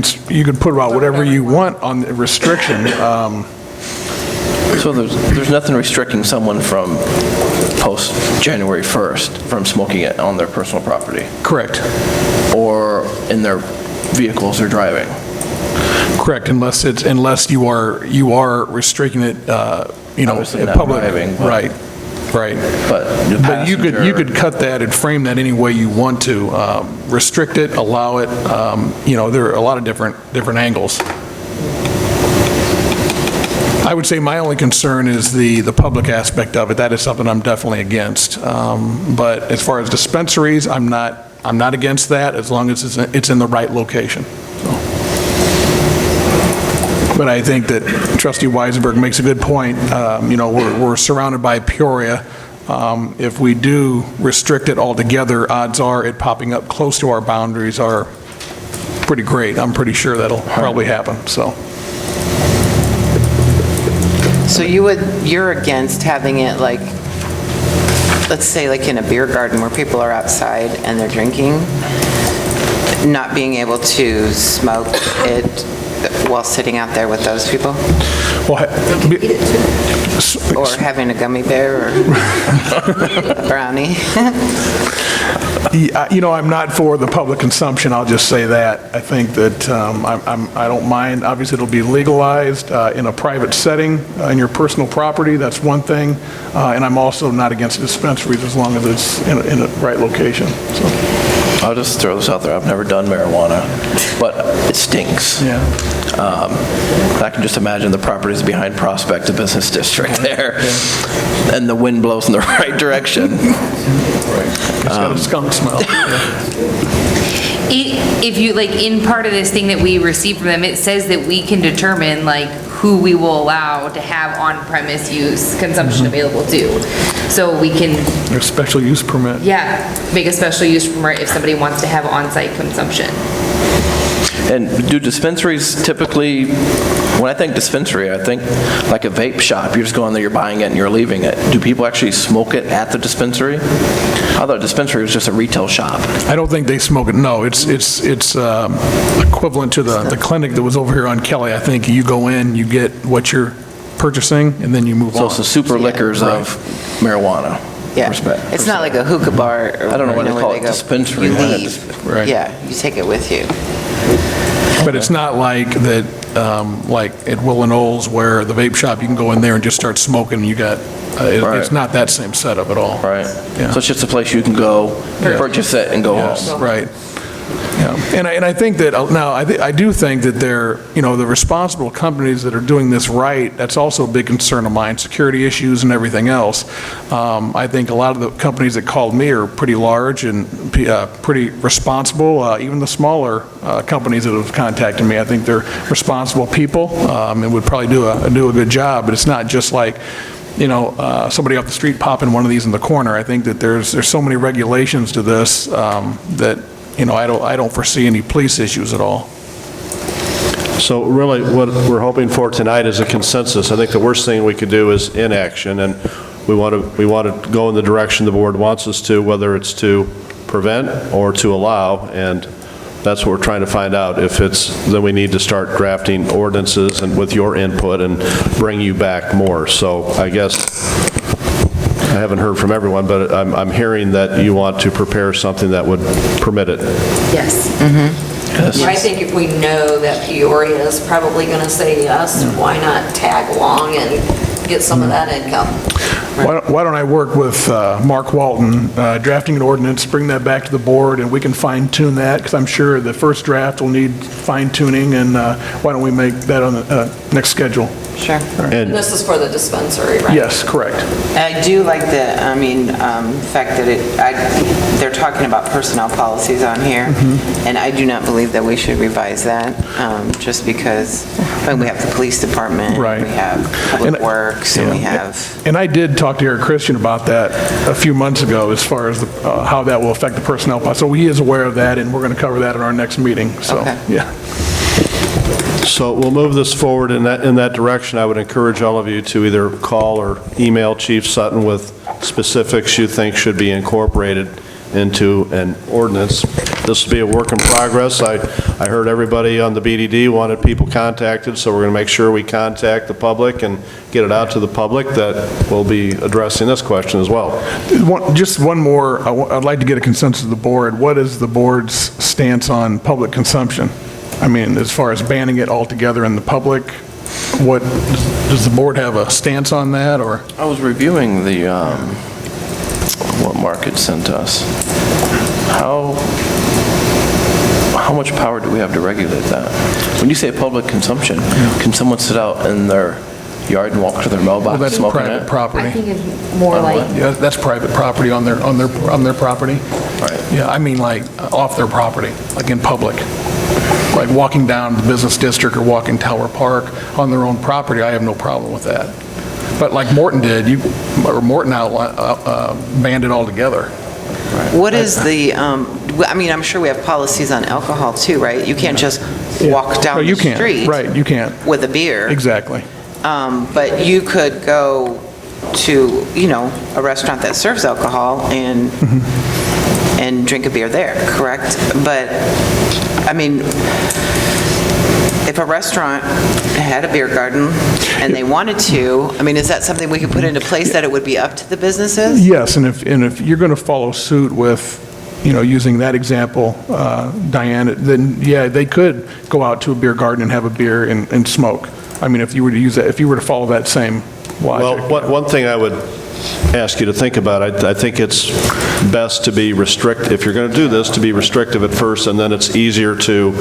Speaker 4: could put about whatever you want on the restriction.
Speaker 6: So there's nothing restricting someone from post-January 1st from smoking it on their personal property
Speaker 4: Correct.
Speaker 6: or in their vehicles they're driving?
Speaker 4: Correct, unless you are restricting it, you know,
Speaker 6: Obviously not
Speaker 4: public.
Speaker 6: driving, but-
Speaker 4: Right.
Speaker 6: But the
Speaker 4: But you
Speaker 6: passenger-
Speaker 4: could cut that and frame that any way you want to. Restrict it, allow it, you know, there are a lot of different angles. I would say my only concern is the public aspect of it. That is something I'm definitely against. But as far as dispensaries, I'm not against that as long as it's in the right location. So. But I think that Trustee Weisenberg makes a good point. You know, we're surrounded by Peoria. If we do restrict it altogether, odds are it popping up close to our boundaries are pretty great. I'm pretty sure that'll probably happen, so.
Speaker 7: So you're against having it like, let's say like in a beer garden where people are outside and they're drinking, not being able to smoke it while sitting out there with those people?
Speaker 4: Well,
Speaker 7: Or having a gummy bear or a brownie?
Speaker 4: You know, I'm not for the public consumption, I'll just say that. I think that I don't mind, obviously it'll be legalized in a private setting, in your personal property, that's one thing. And I'm also not against dispensaries as long as it's in a right location, so.
Speaker 6: I'll just throw this out there. I've never done marijuana, but it stinks.
Speaker 4: Yeah.
Speaker 6: I can just imagine the properties behind Prospect, the business district there, and the wind blows in the right direction.
Speaker 4: It's got a skunk smell.
Speaker 3: If you, like, in part of this thing that we received from them, it says that we can determine, like, who we will allow to have on-premise use, consumption available to. So we can,
Speaker 4: A special use permit.
Speaker 3: yeah, make a special use permit if somebody wants to have on-site consumption.
Speaker 6: And do dispensaries typically, when I think dispensary, I think like a vape shop. You're just going there, you're buying it, and you're leaving it. Do people actually smoke it at the dispensary? I thought a dispensary was just a retail shop.
Speaker 4: I don't think they smoke it, no. It's equivalent to the clinic that was over here on Kelly. I think you go in, you get what you're purchasing, and then you move
Speaker 6: So
Speaker 4: on.
Speaker 6: it's the super liquors of marijuana.
Speaker 7: Yeah.
Speaker 6: Respect.
Speaker 7: It's not like a hookah bar. Or,
Speaker 6: I don't know why they
Speaker 7: where
Speaker 6: call it
Speaker 7: go,
Speaker 6: dispensary.
Speaker 7: You
Speaker 6: Why not
Speaker 7: leave.
Speaker 4: Right.
Speaker 7: Yeah, you take it with you.
Speaker 4: But it's not like that, like at Will and Ol's where the vape shop, you can go in there and just start smoking and you got, it's
Speaker 6: Right.
Speaker 4: not that same setup at all.
Speaker 6: Right.
Speaker 4: Yeah.
Speaker 6: So it's just a place you can go, purchase it, and go
Speaker 4: Yes,
Speaker 6: home.
Speaker 4: right. Yeah. And I think that, now, I do think that they're, the responsible companies that are doing this right, that's also a big concern of mine, security issues and everything else. I think a lot of the companies that called me are pretty large and pretty responsible, even the smaller companies that have contacted me. I think they're responsible people and would probably do a good job, but it's not just like, somebody off the street popping one of these in the corner. I think that there's so many regulations to this that, I don't foresee any police issues at all.
Speaker 1: So really, what we're hoping for tonight is a consensus. I think the worst thing we could do is inaction, and we want to go in the direction the board wants us to, whether it's to prevent or to allow, and that's what we're trying to find out. If it's, then we need to start drafting ordinances and with your input and bring you back more. So I guess I haven't heard from everyone, but I'm hearing that you want to prepare something that would permit it.
Speaker 3: Yes.
Speaker 11: I think if we know that Peoria is probably going to say yes, why not tag along and get some of that income?
Speaker 4: Why don't I work with Mark Walton, drafting an ordinance, bring that back to the board, and we can fine-tune that, because I'm sure the first draft will need fine-tuning, and why don't we make that on the next schedule?
Speaker 7: Sure.
Speaker 11: And this is for the dispensary, right?
Speaker 4: Yes, correct.
Speaker 7: I do like the fact that they're talking about personnel policies on here, and I do not believe that we should revise that, just because we have the police department,
Speaker 4: Right.
Speaker 7: we have public works, and we have...
Speaker 4: And I did talk to Eric Christian about that a few months ago, as far as how that will affect the personnel policy. So he is aware of that, and we're going to cover that in our next meeting, so,
Speaker 7: Okay.
Speaker 4: yeah.
Speaker 1: So we'll move this forward in that direction. I would encourage all of you to either call or email Chief Sutton with specifics you think should be incorporated into an ordinance. This will be a work in progress. I heard everybody on the BDD wanted people contacted, so we're going to make sure we contact the public and get it out to the public that we'll be addressing this question as well.
Speaker 4: Just one more, I'd like to get a consensus of the board. What is the board's stance on public consumption? I mean, as far as banning it altogether in the public, does the board have a stance on that, or?
Speaker 6: I was reviewing the, what Mark had sent us. How much power do we have to regulate that? When you say public consumption, can someone sit out in their yard and walk to their
Speaker 4: Well,
Speaker 6: mailbox
Speaker 4: that's
Speaker 6: smoking
Speaker 4: private
Speaker 6: it?
Speaker 4: property.
Speaker 3: I think it's more like,
Speaker 4: Yeah, that's private property on their property.
Speaker 6: Right.
Speaker 4: Yeah, I mean like off their property, like in public. Like walking down the business district or walking Tower Park on their own property, I have no problem with that. But like Morton did, Morton banned it altogether.
Speaker 7: What is the, I'm sure we have policies on alcohol too, right? You can't just walk
Speaker 4: No,
Speaker 7: down
Speaker 4: you
Speaker 7: the
Speaker 4: can't.
Speaker 7: street
Speaker 4: Right, you can't.
Speaker 7: with a beer.
Speaker 4: Exactly.
Speaker 7: But you could go to, a restaurant that serves alcohol and drink a beer there, correct? But, if a restaurant had a beer garden and they wanted to, is that something we could put into place that it would be up to the businesses?
Speaker 4: Yes, and if you're going to follow suit with, using that example, Diane, then yeah, they could go out to a beer garden and have a beer and smoke. If you were to use that, if you were to follow that same logic.
Speaker 1: Well, one thing I would ask you to think about, I think it's best to be restrictive, if you're going to do this, to be restrictive at first, and then it's easier to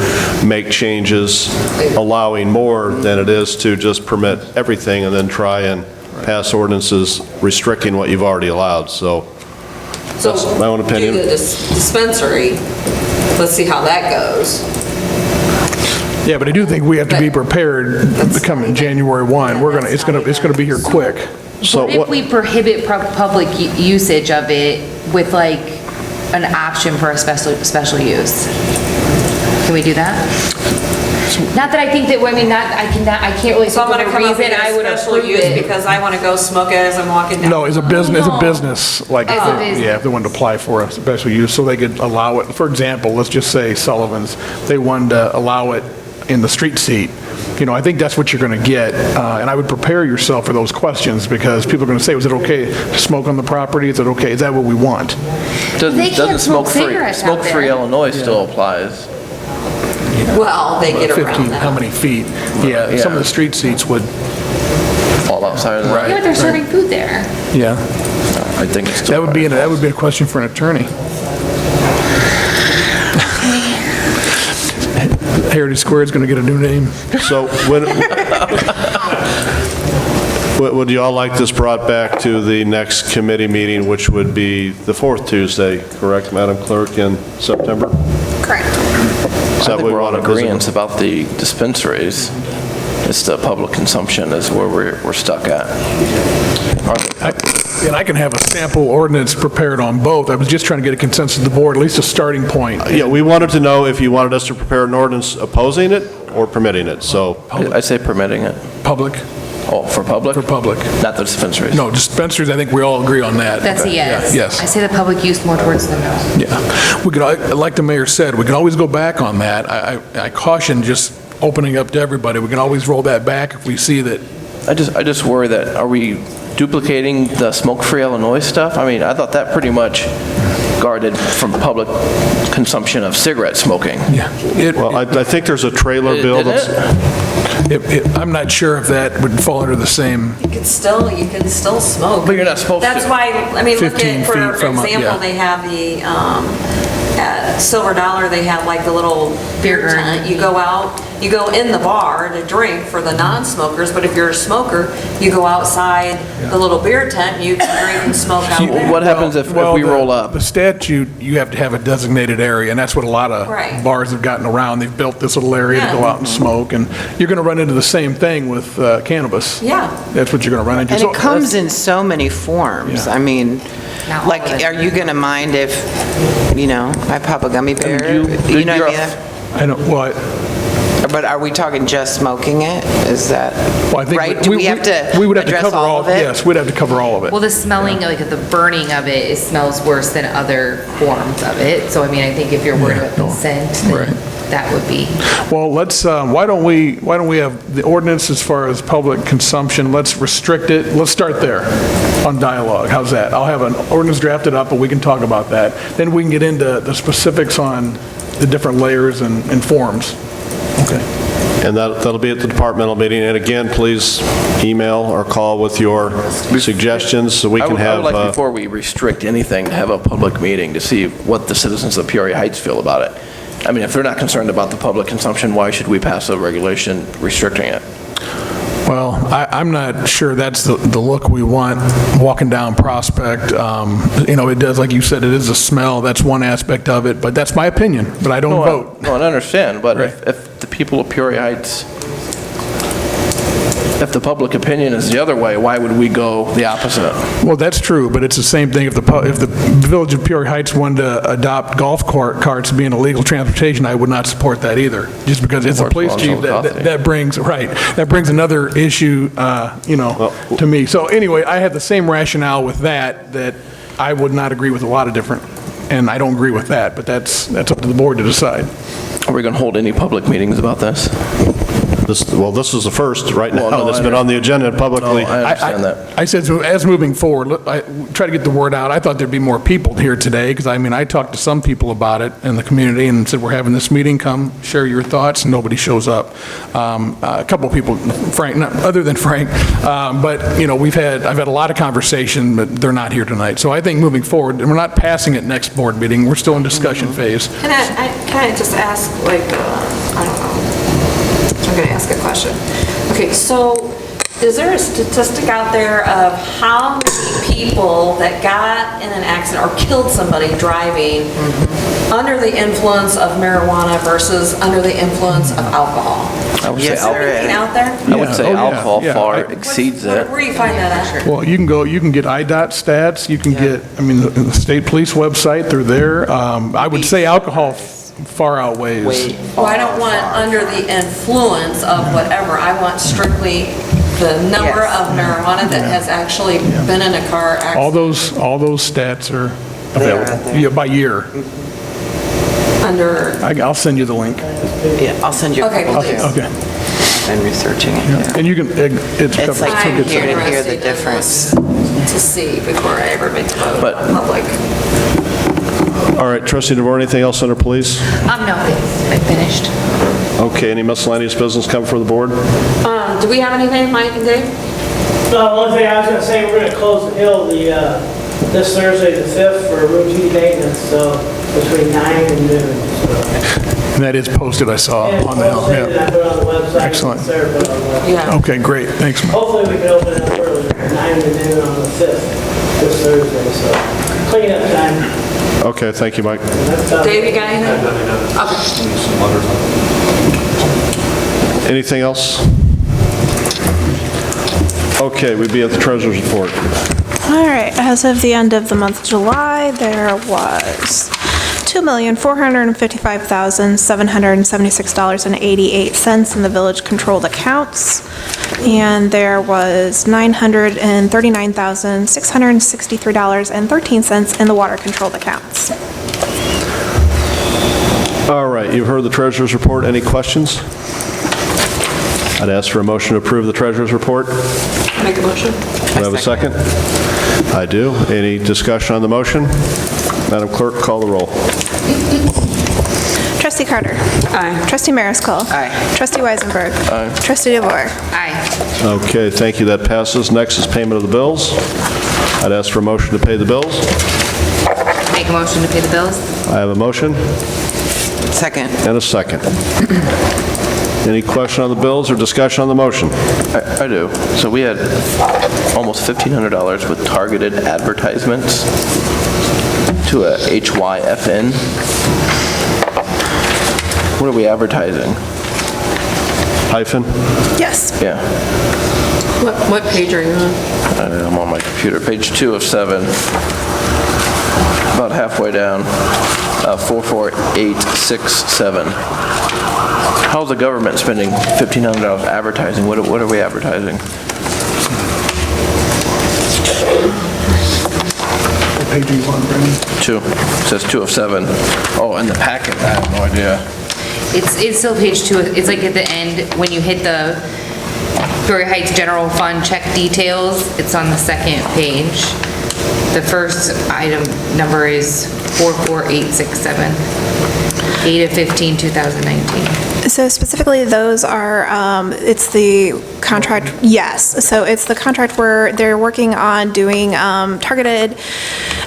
Speaker 1: make changes allowing more than it is to just permit everything and then try and pass ordinances restricting what you've already allowed, so that's my own opinion.
Speaker 11: Do the dispensary, let's see how that goes.
Speaker 4: Yeah, but I do think we have to be prepared coming January 1. It's going to be here quick.
Speaker 1: So
Speaker 3: what if we prohibit public usage of it with like an option for a special use? Can we do that? Not that I think that, I can't really
Speaker 11: So I'm
Speaker 3: think
Speaker 11: going
Speaker 3: of
Speaker 11: to
Speaker 3: a
Speaker 11: come up with
Speaker 3: reason I would
Speaker 11: a special
Speaker 3: approve
Speaker 11: use
Speaker 3: it.
Speaker 11: because I want to go smoke it as I'm walking down.
Speaker 4: No, it's a business, like,
Speaker 3: As a business.
Speaker 4: yeah, if they wanted to apply for a special use, so they could allow it. For example, let's just say Sullivan's, they wanted to allow it in the street seat, I think that's what you're going to get. And I would prepare yourself for those questions, because people are going to say, is it okay to smoke on the property? Is it okay? Is that what we want?
Speaker 3: They can't
Speaker 6: Doesn't
Speaker 3: smoke cigarettes out
Speaker 6: Smoke-free
Speaker 3: there.
Speaker 6: Illinois still applies.
Speaker 5: Well, they get
Speaker 4: 15,
Speaker 5: around that.
Speaker 4: how many feet? Yeah, some of the street seats would,
Speaker 6: All outside of that.
Speaker 3: Yeah, but they're serving food there.
Speaker 4: yeah.
Speaker 6: I think it's
Speaker 4: That
Speaker 6: still.
Speaker 4: would be a question for an attorney. Heritage Square is going to get a new name.
Speaker 1: So would you all like this brought back to the next committee meeting, which would be the fourth Tuesday, correct, Madam Clerk, in September?
Speaker 2: Correct.
Speaker 1: Is
Speaker 6: I
Speaker 1: that
Speaker 6: think
Speaker 1: what we
Speaker 6: we're all
Speaker 1: want
Speaker 6: in
Speaker 1: to visit?
Speaker 6: agreement about the dispensaries. It's the public consumption is where we're stuck at.
Speaker 4: And I can have a sample ordinance prepared on both. I was just trying to get a consensus of the board, at least a starting point.
Speaker 1: Yeah, we wanted to know if you wanted us to prepare an ordinance opposing it or permitting it, so.
Speaker 6: I say permitting it.
Speaker 4: Public,
Speaker 6: Oh, for public?
Speaker 4: for public.
Speaker 6: Not the dispensaries.
Speaker 4: No, dispensaries, I think we all agree on that.
Speaker 3: That's a yes.
Speaker 4: Yes.
Speaker 3: I say the public use more towards the no.
Speaker 4: Yeah. We could, like the mayor said, we can always go back on that. I caution just opening up to everybody. We can always roll that back if we see that.
Speaker 6: I just worry that, are we duplicating the smoke-free Illinois stuff? I mean, I thought that pretty much guarded from public consumption of cigarette smoking.
Speaker 4: Yeah.
Speaker 1: Well, I think there's a trailer bill
Speaker 6: Didn't
Speaker 1: that's.
Speaker 4: I'm not sure if that would fall under the same.
Speaker 5: You can still smoke.
Speaker 6: But you're not supposed to.
Speaker 5: That's why, I mean, look
Speaker 4: 15
Speaker 5: at,
Speaker 4: feet
Speaker 5: for
Speaker 4: from a-
Speaker 5: example,
Speaker 4: yeah.
Speaker 5: they have the, at Silver Dollar, they have like the little beer
Speaker 3: Beer garden.
Speaker 5: tent. You go out, you go in the bar to drink for the non-smokers, but if you're a smoker, you go outside the little beer tent, you can drink and smoke out there.
Speaker 6: What happens if
Speaker 4: Well,
Speaker 6: we roll up?
Speaker 4: The statute, you have to have a designated area, and that's what a lot of
Speaker 5: Right.
Speaker 4: bars have gotten around. They've built this little area to go
Speaker 5: Yeah.
Speaker 4: out and smoke, and you're going to run into the same thing with cannabis.
Speaker 5: Yeah.
Speaker 4: That's what you're going to run into.
Speaker 7: And
Speaker 4: So-
Speaker 7: it comes in so many forms.
Speaker 4: Yeah.
Speaker 7: I mean,
Speaker 3: Not all
Speaker 7: like,
Speaker 3: of it.
Speaker 7: are you going to mind if, I pop a gummy bear?
Speaker 6: you-
Speaker 7: You know what I
Speaker 6: you're
Speaker 7: mean?
Speaker 4: I don't, well,
Speaker 7: But are we talking just smoking it? Is that
Speaker 4: well, I think
Speaker 7: right? Do we have to
Speaker 4: we would have to
Speaker 7: address
Speaker 4: cover
Speaker 7: all of it?
Speaker 4: Yes, we'd have to cover all of it.
Speaker 3: Well, the smelling, like the burning of it, it smells worse than other forms of it. So I mean, I think if you're worried about
Speaker 4: no.
Speaker 3: consent,
Speaker 4: Right.
Speaker 3: then that would be.
Speaker 4: Well, let's, why don't we have the ordinance as far as public consumption, let's restrict it, let's start there on dialogue, how's that? I'll have an ordinance drafted up, and we can talk about that. Then we can get into the specifics on the different layers and forms. Okay.
Speaker 1: And that'll be at the departmental meeting. And again, please email or call with your suggestions so we
Speaker 6: I
Speaker 1: can
Speaker 6: would
Speaker 1: have.
Speaker 6: like, before we restrict anything, to have a public meeting to see what the citizens of Peoria Heights feel about it. I mean, if they're not concerned about the public consumption, why should we pass a regulation restricting it?
Speaker 4: Well, I'm not sure that's the look we want walking down Prospect. It does, like you said, it is a smell, that's one aspect of it, but that's my opinion, but I don't vote.
Speaker 6: No, I understand, but
Speaker 4: Right.
Speaker 6: if the people of Peoria Heights, if the public opinion is the other way, why would we go the opposite?
Speaker 4: Well, that's true, but it's the same thing if the Village of Peoria Heights wanted to adopt golf carts being a legal transportation, I would not support that either, just because it's a
Speaker 6: Supports
Speaker 4: police chief,
Speaker 6: voluntary custody.
Speaker 4: that brings another issue, to me. So anyway, I have the same rationale with that I would not agree with a lot of different, and I don't agree with that, but that's up to the board to decide.
Speaker 6: Are we going to hold any public meetings about this?
Speaker 1: This is the first right now
Speaker 6: Well, no,
Speaker 1: that's
Speaker 6: I
Speaker 1: been on the agenda publicly.
Speaker 6: No, I understand that.
Speaker 4: I said, so as moving forward, I try to get the word out. I thought there'd be more people here today, because I talked to some people about it in the community and said, we're having this meeting, come share your thoughts, and nobody shows up. A couple of people, Frank, other than Frank, but, I've had a lot of conversation, but they're not here tonight. So I think moving forward, and we're not passing it next board meeting, we're still in discussion phase.
Speaker 11: Can I just ask, I don't know, I'm going to ask a question. Okay, so is there a statistic out there of how many people that got in an accident or killed somebody driving under the influence of marijuana versus under the influence of alcohol?
Speaker 6: I would say
Speaker 7: Yes, there
Speaker 5: Anything
Speaker 7: is.
Speaker 5: out there?
Speaker 6: I would say
Speaker 4: Yeah. Oh, yeah.
Speaker 6: alcohol
Speaker 4: Yeah.
Speaker 6: far exceeds it.
Speaker 5: Where do you find that at?
Speaker 4: Well, you can get IDOT stats, you can get, the state police website, they're there. I would say alcohol far outweighs.
Speaker 5: Well, I don't want under the influence of whatever. I want strictly the number
Speaker 7: Yes.
Speaker 5: of marijuana that has actually been in a car accident.
Speaker 4: All those stats are
Speaker 7: They are
Speaker 4: available,
Speaker 7: there.
Speaker 4: yeah, by year.
Speaker 5: Under,
Speaker 4: I'll send you the link.
Speaker 7: Yeah, I'll send you.
Speaker 5: okay, please.
Speaker 4: Okay.
Speaker 7: been researching it. Yeah.
Speaker 4: And you can, it's.
Speaker 7: It's like
Speaker 11: I'm
Speaker 7: from here to here, the
Speaker 11: interested in
Speaker 7: difference.
Speaker 11: this to see before I ever make the vote
Speaker 6: But-
Speaker 11: public.
Speaker 1: All right, trustee DeVore, anything else under police?
Speaker 3: No, I finished.
Speaker 1: Okay, any miscellaneous business come for the board?
Speaker 11: Do we have anything, Mike and Dave?
Speaker 12: One thing I was gonna say, we're gonna close the hill this Thursday, the 5th, for routine maintenance, so between 9 and noon.
Speaker 4: And that is posted, I saw
Speaker 12: And
Speaker 4: on the hill.
Speaker 12: posted, and I
Speaker 4: Yeah.
Speaker 12: put it on the website.
Speaker 4: Excellent.
Speaker 12: Sarah put it on the website.
Speaker 11: Yeah.
Speaker 4: Okay, great. Thanks, Mike.
Speaker 12: Hopefully, we can open it up earlier, 9 to noon on the 5th, this Thursday, so clean up time.
Speaker 1: Okay, thank you, Mike.
Speaker 12: That's done.
Speaker 11: Dave, you got anything? Okay.
Speaker 1: Anything else? Okay, we'd be at the treasurer's report.
Speaker 2: All right, as of the end of the month of July, there was $2,455,776.88 in the village-controlled accounts, and there was $939,663.13 in the water-controlled accounts.
Speaker 1: All right, you've heard the treasurer's report. Any questions? I'd ask for a motion to approve the treasurer's report. Do
Speaker 11: Make a motion.
Speaker 1: I have a second? I do. Any discussion on the motion? Madam Clerk, call the roll.
Speaker 2: Trustee Carter.
Speaker 11: Aye.
Speaker 2: Trustee Mariscal.
Speaker 7: Aye.
Speaker 2: Trustee Weisenberg. Aye. Trustee DeVore.
Speaker 3: Aye.
Speaker 1: Okay, thank you. That passes. Next is payment of the bills. I'd ask for a motion to pay the bills.
Speaker 3: Make a motion to pay the bills?
Speaker 1: I have a motion
Speaker 7: Second.
Speaker 1: and a second. Any question on the bills or discussion on the motion?
Speaker 6: I do. So we had almost $1,500 with targeted advertisements to a HYFN. What are we advertising?
Speaker 1: Hyphen?
Speaker 2: Yes.
Speaker 6: Yeah,
Speaker 11: What page are you on?
Speaker 6: I'm on my computer, page 2 of 7, about halfway down, 44867. How's the government spending $1,500 advertising? What are we advertising?
Speaker 4: What page are you on, Brandon?
Speaker 6: 2. It says 2 of 7. Oh, in the packet, I have no idea.
Speaker 3: It's still page 2. It's like at the end, when you hit the Peoria Heights General Fund check details, it's on the second page. The first item number is 44867, 8/15/2019.
Speaker 2: So specifically, those are, it's the contract, yes. So it's the contract where they're working on doing targeted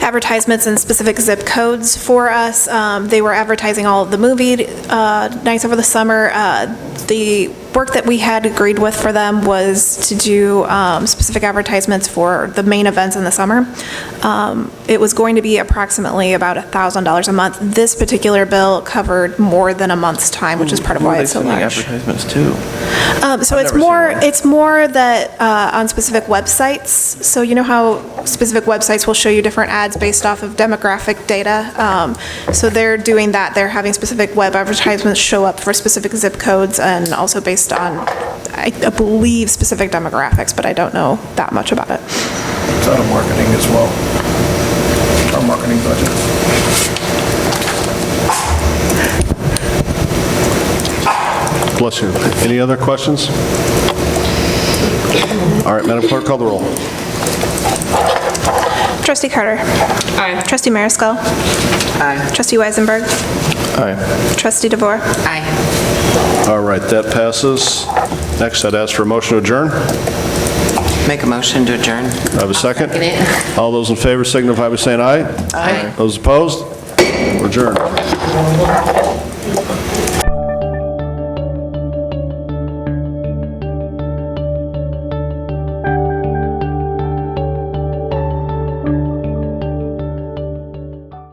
Speaker 2: advertisements in specific zip codes for us. They were advertising all of the movie nights over the summer. The work that we had agreed with for them was to do specific advertisements for the main events in the summer. It was going to be approximately about $1,000 a month. This particular bill covered more than a month's time, which is part of why it's so
Speaker 6: Who are they
Speaker 2: large.
Speaker 6: sending advertisements to?
Speaker 2: So
Speaker 6: I've
Speaker 2: it's
Speaker 6: never
Speaker 2: more,
Speaker 6: seen one.
Speaker 2: it's more that on specific websites. So you know how specific websites will show you different ads based off of demographic data? So they're doing that. They're having specific web advertisements show up for specific zip codes and also based on, I believe, specific demographics, but I don't know that much about it.
Speaker 4: It's out of marketing as well. Our marketing budget.
Speaker 1: Bless you. Any other questions? All right, Madam Clerk, call the roll.
Speaker 2: Trustee Carter.
Speaker 11: Aye.
Speaker 2: Trustee Mariscal.
Speaker 7: Aye.
Speaker 2: Trustee Weisenberg.
Speaker 6: Aye.
Speaker 2: Trustee DeVore.
Speaker 3: Aye.
Speaker 1: All right, that passes. Next, I'd ask for a motion to adjourn.
Speaker 7: Make a motion to adjourn.
Speaker 1: I have a second.
Speaker 3: Second it.
Speaker 1: All those in favor signify by saying aye.
Speaker 3: Aye.
Speaker 1: Those opposed? We're adjourned.